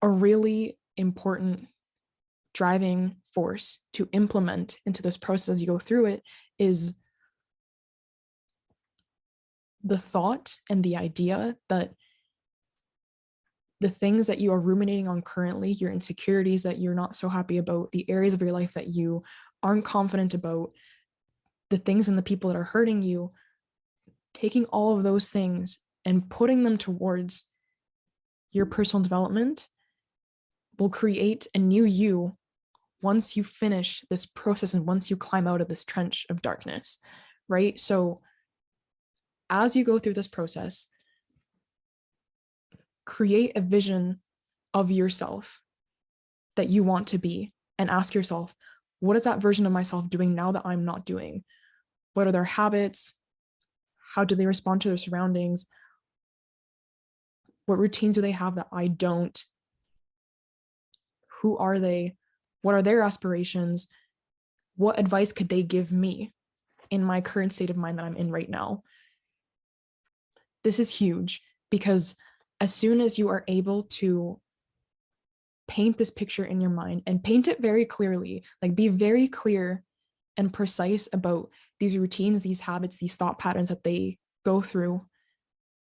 a really important driving force to implement into this process as you go through it is the thought and the idea that the things that you are ruminating on currently, your insecurities that you're not so happy about, the areas of your life that you aren't confident about, the things and the people that are hurting you, taking all of those things and putting them towards your personal development will create a new you once you finish this process and once you climb out of this trench of darkness, right? So as you go through this process, create a vision of yourself that you want to be and ask yourself, what is that version of myself doing now that I'm not doing? What are their habits? How do they respond to their surroundings? What routines do they have that I don't? Who are they? What are their aspirations? What advice could they give me in my current state of mind that I'm in right now? This is huge because as soon as you are able to paint this picture in your mind and paint it very clearly, like be very clear and precise about these routines, these habits, these thought patterns that they go through,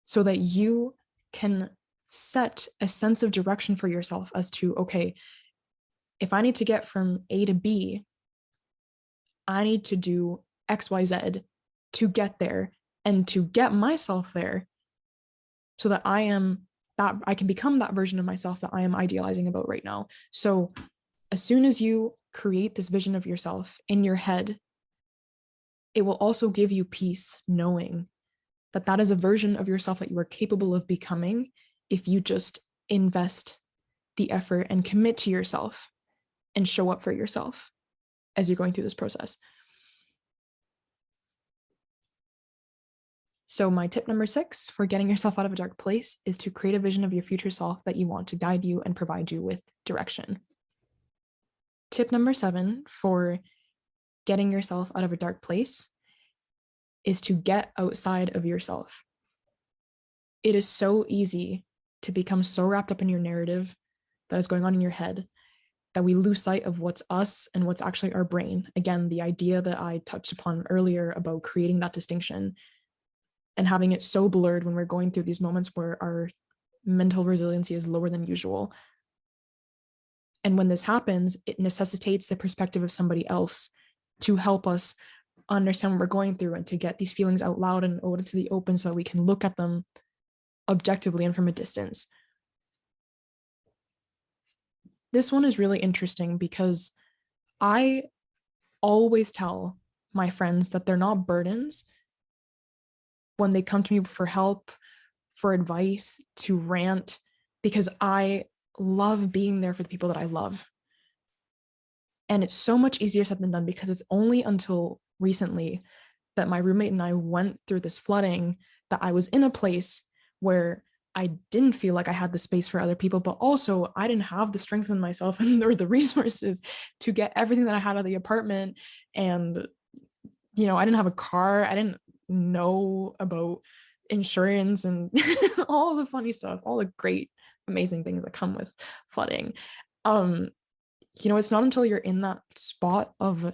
so that you can set a sense of direction for yourself as to, okay, if I need to get from A to B, I need to do XYZ to get there and to get myself there so that I can become that version of myself that I am idealizing about right now. So as soon as you create this vision of yourself in your head, it will also give you peace knowing that that is a version of yourself that you are capable of becoming if you just invest the effort and commit to yourself and show up for yourself as you're going through this process. So my tip number 6 for getting yourself out of a dark place is to create a vision of your future self that you want to guide you and provide you with direction. Tip number 7 for getting yourself out of a dark place is to get outside of yourself. It is so easy to become so wrapped up in your narrative that is going on in your head that we lose sight of what's us and what's actually our brain. Again, the idea that I touched upon earlier about creating that distinction and having it so blurred when we're going through these moments where our mental resiliency is lower than usual. And when this happens, it necessitates the perspective of somebody else to help us understand what we're going through and to get these feelings out loud and out into the open so that we can look at them objectively and from a distance. This one is really interesting because I always tell my friends that they're not burdens when they come to me for help, for advice, to rant, because I love being there for the people that I love. And it's so much easier said than done because it's only until recently that my roommate and I went through this flooding that I was in a place where I didn't feel like I had the space for other people, but also I didn't have the strength in myself and or the resources to get everything that I had out of the apartment. And, I didn't have a car. I didn't know about insurance and all the funny stuff, all the great, amazing things that come with flooding. It's not until you're in that spot of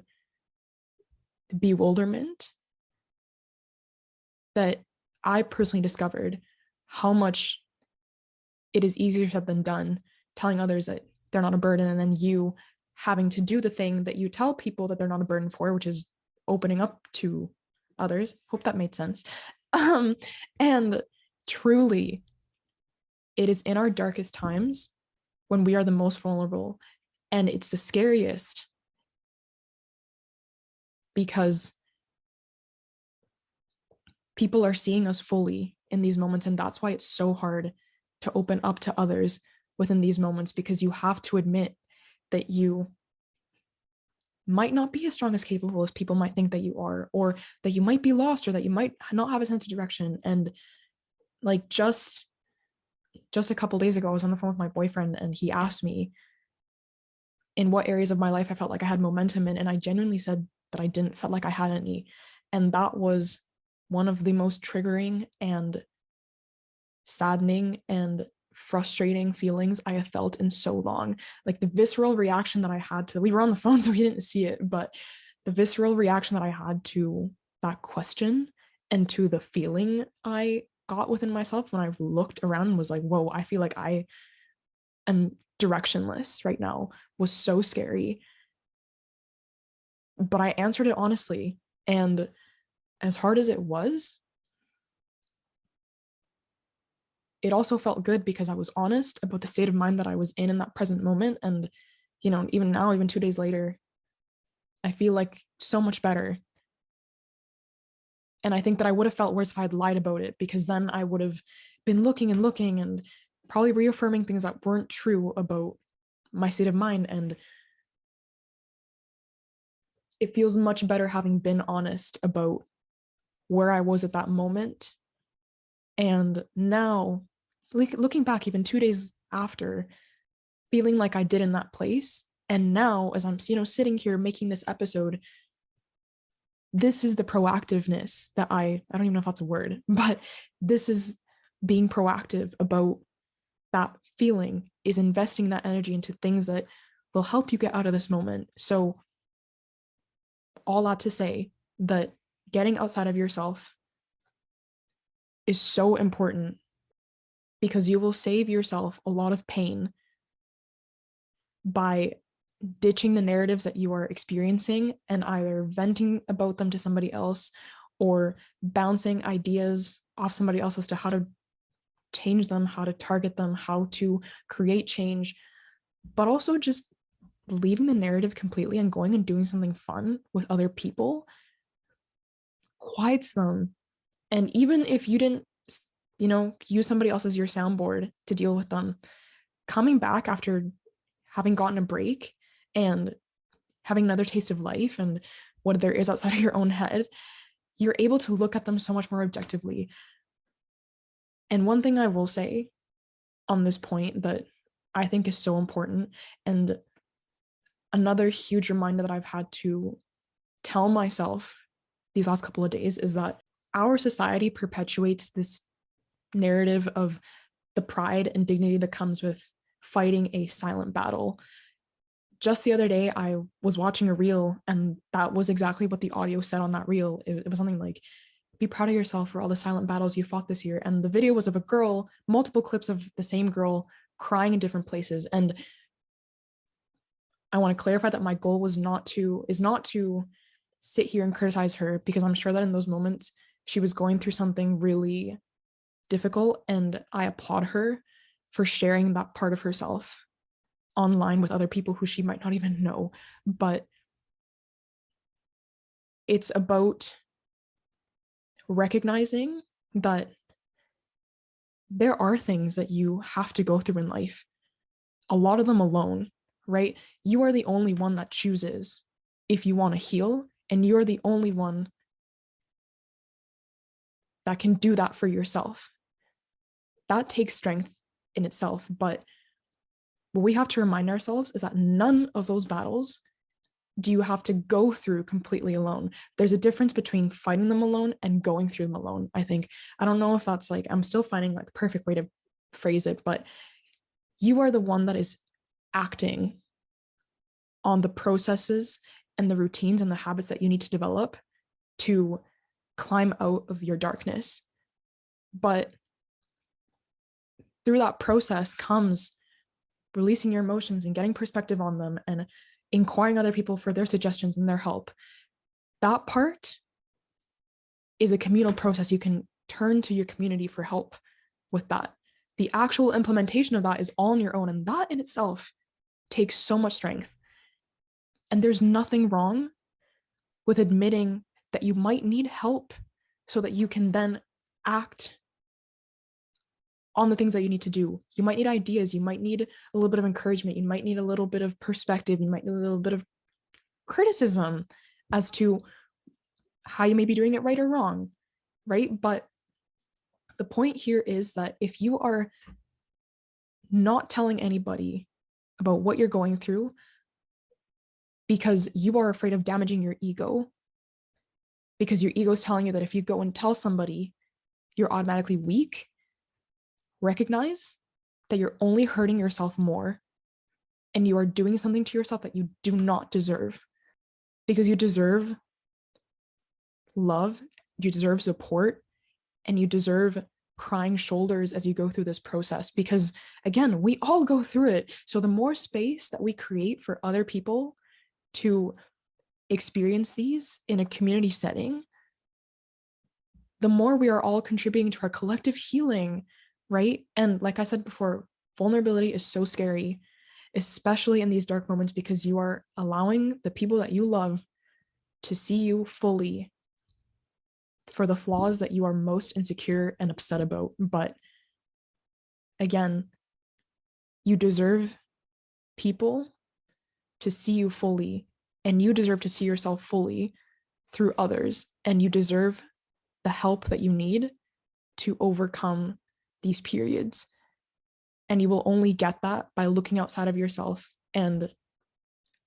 bewilderment that I personally discovered how much it is easier said than done, telling others that they're not a burden, and then you having to do the thing that you tell people that they're not a burden for, which is opening up to others. Hope that made sense. And truly, it is in our darkest times when we are the most vulnerable, and it's the scariest because people are seeing us fully in these moments, and that's why it's so hard to open up to others within these moments, because you have to admit that you might not be as strong as capable as people might think that you are, or that you might be lost, or that you might not have a sense of direction. And like just a couple days ago, I was on the phone with my boyfriend, and he asked me in what areas of my life I felt like I had momentum in, and I genuinely said that I didn't feel like I had any. And that was one of the most triggering and saddening and frustrating feelings I have felt in so long. Like the visceral reaction that I had to, we were on the phone so we didn't see it, but the visceral reaction that I had to that question and to the feeling I got within myself when I looked around and was like, whoa, I feel like I am directionless right now, was so scary. But I answered it honestly. And as hard as it was, it also felt good because I was honest about the state of mind that I was in that present moment. And, you know, even now, even 2 days later, I feel like so much better. And I think that I would have felt worse if I had lied about it, because then I would have been looking and looking and probably reaffirming things that weren't true about my state of mind. And it feels much better having been honest about where I was at that moment. And now, looking back, even 2 days after, feeling like I did in that place. And now, as I'm, sitting here making this episode, this is the proactiveness that I don't even know if that's a word, but this is being proactive about that feeling, is investing that energy into things that will help you get out of this moment. So all that to say that getting outside of yourself is so important, because you will save yourself a lot of pain by ditching the narratives that you are experiencing and either venting about them to somebody else or bouncing ideas off somebody else as to how to change them, how to target them, how to create change, but also just leaving the narrative completely and going and doing something fun with other people quiets them. And even if you didn't, use somebody else as your soundboard to deal with them, coming back after having gotten a break and having another taste of life and what there is outside of your own head, you're able to look at them so much more objectively. And one thing I will say on this point that I think is so important, and another huge reminder that I've had to tell myself these last couple of days, is that our society perpetuates this narrative of the pride and dignity that comes with fighting a silent battle. Just the other day, I was watching a reel, and that was exactly what the audio said on that reel. It was something like, be proud of yourself for all the silent battles you fought this year. And the video was of a girl, multiple clips of the same girl crying in different places. And I want to clarify that my goal is not to sit here and criticize her, because I'm sure that in those moments she was going through something really difficult, and I applaud her for sharing that part of herself online with other people who she might not even know. But it's about recognizing that there are things that you have to go through in life, a lot of them alone, right? You are the only one that chooses if you want to heal, and you're the only one that can do that for yourself. That takes strength in itself, but what we have to remind ourselves is that none of those battles do you have to go through completely alone. There's a difference between fighting them alone and going through them alone, I think. I don't know if that's like, I'm still finding like the perfect way to phrase it, but you are the one that is acting on the processes and the routines and the habits that you need to develop to climb out of your darkness. But through that process comes releasing your emotions and getting perspective on them and inquiring other people for their suggestions and their help. that part is a communal process. You can turn to your community for help with that. The actual implementation of that is all on your own, and that in itself takes so much strength. And there's nothing wrong with admitting that you might need help so that you can then act on the things that you need to do. You might need ideas. You might need a little bit of encouragement. You might need a little bit of perspective. You might need a little bit of criticism as to how you may be doing it right or wrong, right? But the point here is that if you are not telling anybody about what you're going through because you are afraid of damaging your ego, because your ego is telling you that if you go and tell somebody, you're automatically weak, recognize that you're only hurting yourself more, and you are doing something to yourself that you do not deserve, because you deserve love, you deserve support, and you deserve crying shoulders as you go through this process. Because again, we all go through it. So the more space that we create for other people to experience these in a community setting, the more we are all contributing to our collective healing, right? And like I said before, vulnerability is so scary, especially in these dark moments, because you are allowing the people that you love to see you fully for the flaws that you are most insecure and upset about. But again, you deserve people to see you fully, and you deserve to see yourself fully through others, and you deserve the help that you need to overcome these periods. And you will only get that by looking outside of yourself and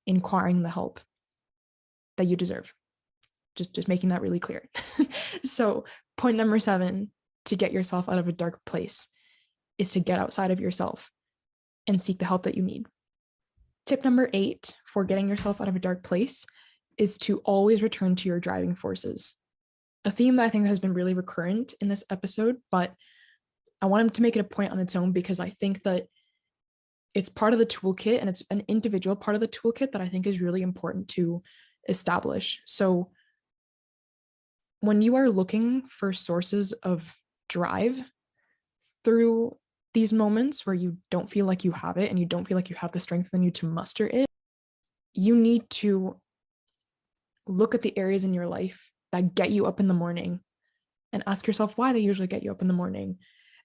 inquiring the help that you deserve. Just making that really clear. So point number 7 to get yourself out of a dark place is to get outside of yourself and seek the help that you need. Tip number 8 for getting yourself out of a dark place is to always return to your driving forces. A theme that I think has been really recurrent in this episode, but I wanted to make it a point on its own because I think that it's part of the toolkit, and it's an individual part of the toolkit that I think is really important to establish. So when you are looking for sources of drive through these moments where you don't feel like you have it and you don't feel like you have the strength in you to muster it, you need to look at the areas in your life that get you up in the morning and ask yourself why they usually get you up in the morning.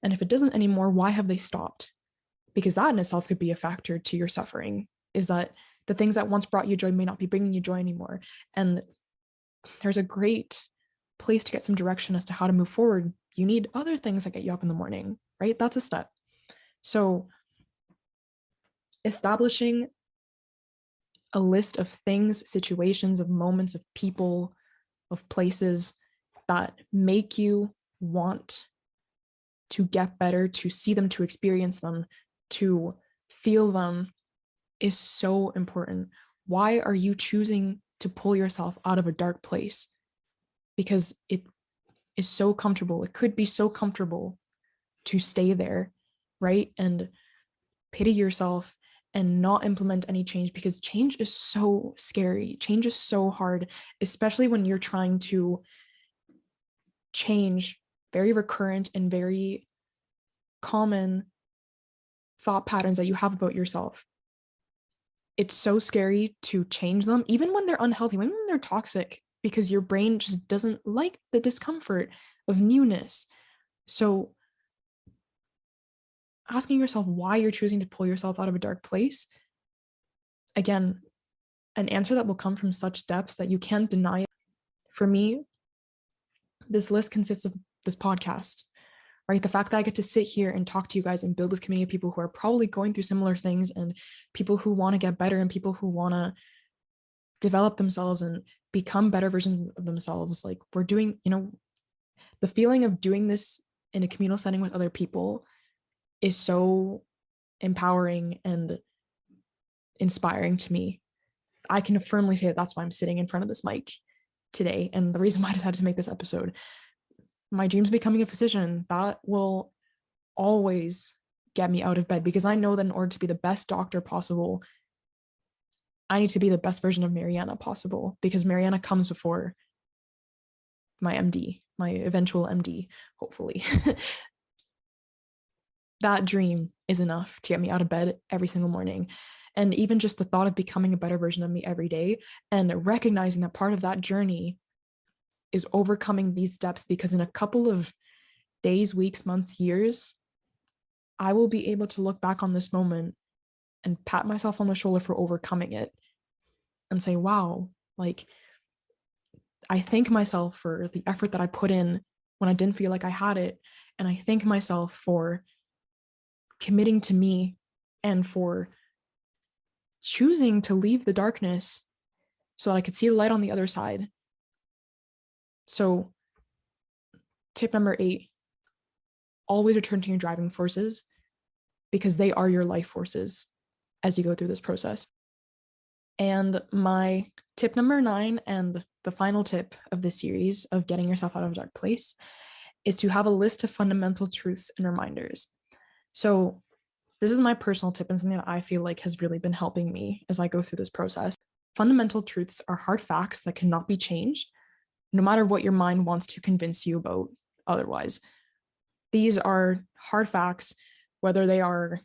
And if it doesn't anymore, why have they stopped? Because that in itself could be a factor to your suffering, is that the things that once brought you joy may not be bringing you joy anymore. And there's a great place to get some direction as to how to move forward. You need other things that get you up in the morning, right? That's a step. So establishing a list of things, situations, of moments, of people, of places that make you want to get better, to see them, to experience them, to feel them is so important. Why are you choosing to pull yourself out of a dark place? Because it is so comfortable. It could be so comfortable to stay there, right? And pity yourself and not implement any change, because change is so scary. Change is so hard, especially when you're trying to change very recurrent and very common thought patterns that you have about yourself. It's so scary to change them, even when they're unhealthy, even when they're toxic, because your brain just doesn't like the discomfort of newness. So asking yourself why you're choosing to pull yourself out of a dark place, again, an answer that will come from such depth that you can't deny it. For me, this list consists of this podcast, right? The fact that I get to sit here and talk to you guys and build this community of people who are probably going through similar things, and people who want to get better, and people who want to develop themselves and become better versions of themselves. Like, we're doing, the feeling of doing this in a communal setting with other people is so empowering and inspiring to me. I can firmly say that that's why I'm sitting in front of this mic today. And the reason why I decided to make this episode, my dreams of becoming a physician, that will always get me out of bed, because I know that in order to be the best doctor possible, I need to be the best version of Mariana possible, because Mariana comes before my MD, my eventual MD, hopefully. That dream is enough to get me out of bed every single morning. And even just the thought of becoming a better version of me every day and recognizing that part of that journey is overcoming these steps, because in a couple of days, weeks, months, years, I will be able to look back on this moment and pat myself on the shoulder for overcoming it and say, wow, like, I thank myself for the effort that I put in when I didn't feel like I had it. And I thank myself for committing to me and for choosing to leave the darkness so that I could see the light on the other side. So, tip number 8, always return to your driving forces, because they are your life forces as you go through this process. And my tip number 9, and the final tip of this series of getting yourself out of a dark place, is to have a list of fundamental truths and reminders. So this is my personal tip and something that I feel like has really been helping me as I go through this process. Fundamental truths are hard facts that cannot be changed, no matter what your mind wants to convince you about otherwise. These are hard facts, whether they are,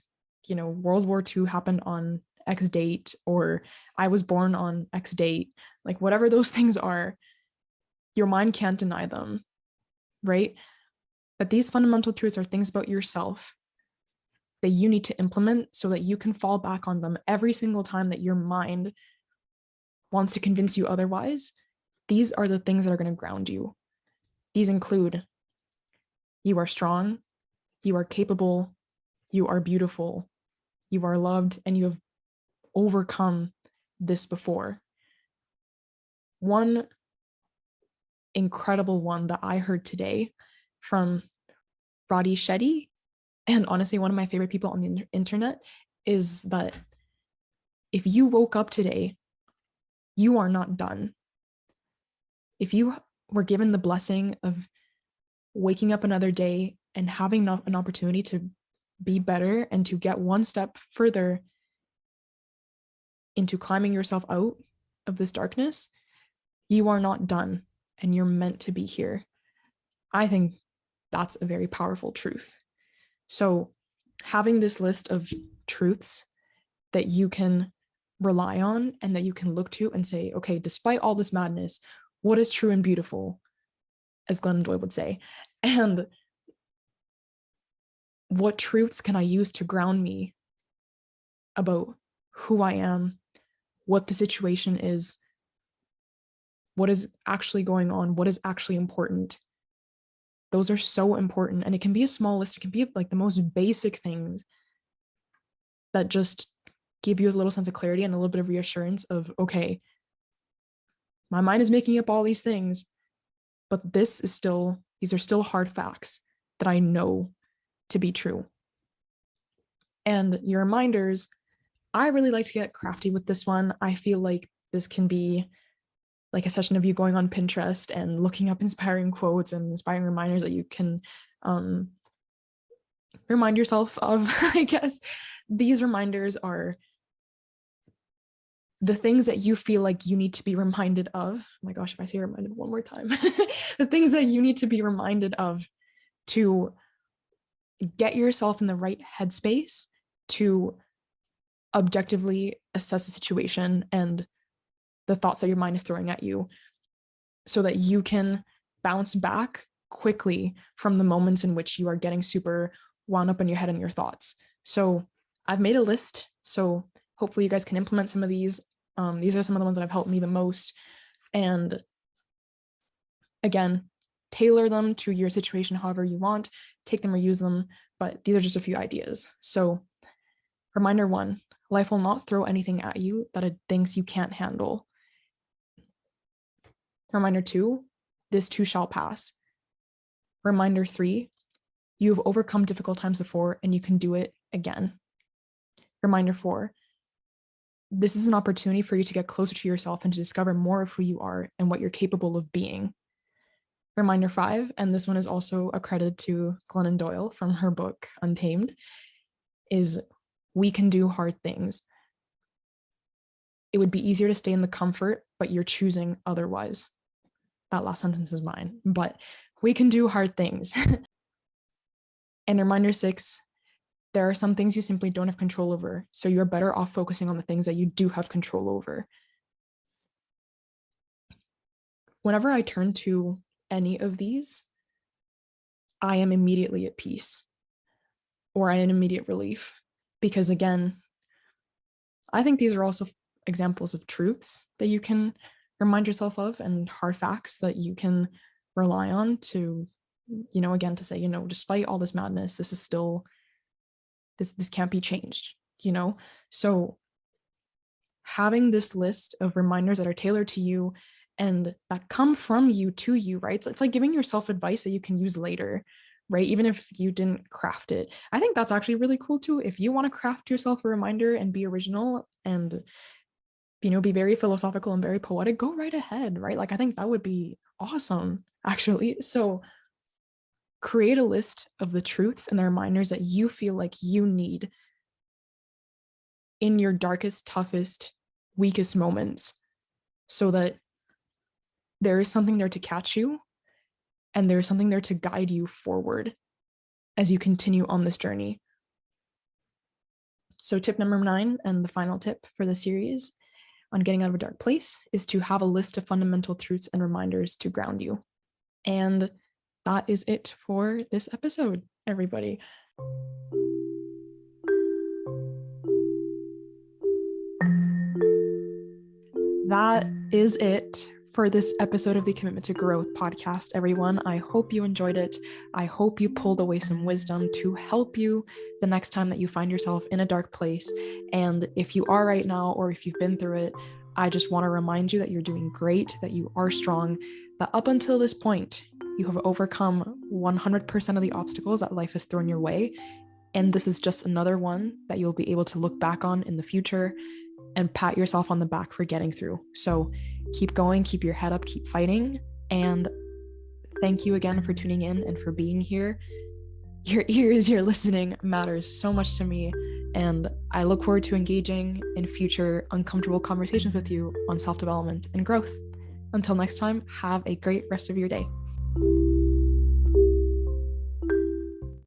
World War II happened on X date, or I was born on X date, like whatever those things are, your mind can't deny them, right? But these fundamental truths are things about yourself that you need to implement so that you can fall back on them every single time that your mind wants to convince you otherwise. These are the things that are going to ground you. These include: you are strong, you are capable, you are beautiful, you are loved, and you have overcome this before. One incredible one that I heard today from Roddy Shetty, and honestly one of my favorite people on the internet, is that if you woke up today, you are not done. If you were given the blessing of waking up another day and having an opportunity to be better and to get one step further into climbing yourself out of this darkness, you are not done and you're meant to be here. I think that's a very powerful truth. So having this list of truths that you can rely on and that you can look to and say, okay, despite all this madness, what is true and beautiful, as Glennon Doyle would say, and what truths can I use to ground me about who I am, what the situation is, what is actually going on, what is actually important. Those are so important. And it can be a small list. It can be like the most basic things that just give you a little sense of clarity and a little bit of reassurance of, okay, my mind is making up all these things, but these are still hard facts that I know to be true. And your reminders, I really like to get crafty with this one. I feel like this can be like a session of you going on Pinterest and looking up inspiring quotes and inspiring reminders that you can remind yourself of. I guess these reminders are the things that you feel like you need to be reminded of. Oh my gosh, if I say reminded one more time, the things that you need to be reminded of to get yourself in the right headspace to objectively assess the situation and the thoughts that your mind is throwing at you, so that you can bounce back quickly from the moments in which you are getting super wound up in your head and your thoughts. So I've made a list, so hopefully you guys can implement some of these. These are some of the ones that have helped me the most. And again, tailor them to your situation however you want, take them or use them, but these are just a few ideas. So reminder 1, life will not throw anything at you that it thinks you can't handle. Reminder 2, this too shall pass. Reminder 3, you have overcome difficult times before and you can do it again. Reminder 4, this is an opportunity for you to get closer to yourself and to discover more of who you are and what you're capable of being. Reminder 5, and this one is also a credit to Glennon Doyle from her book, Untamed, is we can do hard things. It would be easier to stay in the comfort, but you're choosing otherwise. that last sentence is mine, but we can do hard things. And reminder 6, there are some things you simply don't have control over. So you're better off focusing on the things that you do have control over. Whenever I turn to any of these, I am immediately at peace, or I am immediate relief. Because again, I think these are also examples of truths that you can remind yourself of, and hard facts that you can rely on to, again, to say, despite all this madness, this is still, this can't be changed, So having this list of reminders that are tailored to you and that come from you to you, right? So it's like giving yourself advice that you can use later, right? Even if you didn't craft it. I think that's actually really cool too. If you want to craft yourself a reminder and be original and, be very philosophical and very poetic, go right ahead, right? Like, I think that would be awesome, actually. So create a list of the truths and the reminders that you feel like you need in your darkest, toughest, weakest moments, so that there is something there to catch you and there's something there to guide you forward as you continue on this journey. So tip number 9, and the final tip for the series on getting out of a dark place, is to have a list of fundamental truths and reminders to ground you. And that is it for this episode, everybody. That is it for this episode of the Commitment to Growth podcast, everyone. I hope you enjoyed it. I hope you pulled away some wisdom to help you the next time that you find yourself in a dark place. And if you are right now, or if you've been through it, I just want to remind you that you're doing great, that you are strong, that up until this point, you have overcome 100% of the obstacles that life has thrown your way. And this is just another one that you'll be able to look back on in the future and pat yourself on the back for getting through. So keep going, keep your head up, keep fighting. And thank you again for tuning in and for being here. Your ears, your listening matters so much to me. And I look forward to engaging in future uncomfortable conversations with you on self-development and growth. Until next time, have a great rest of your day.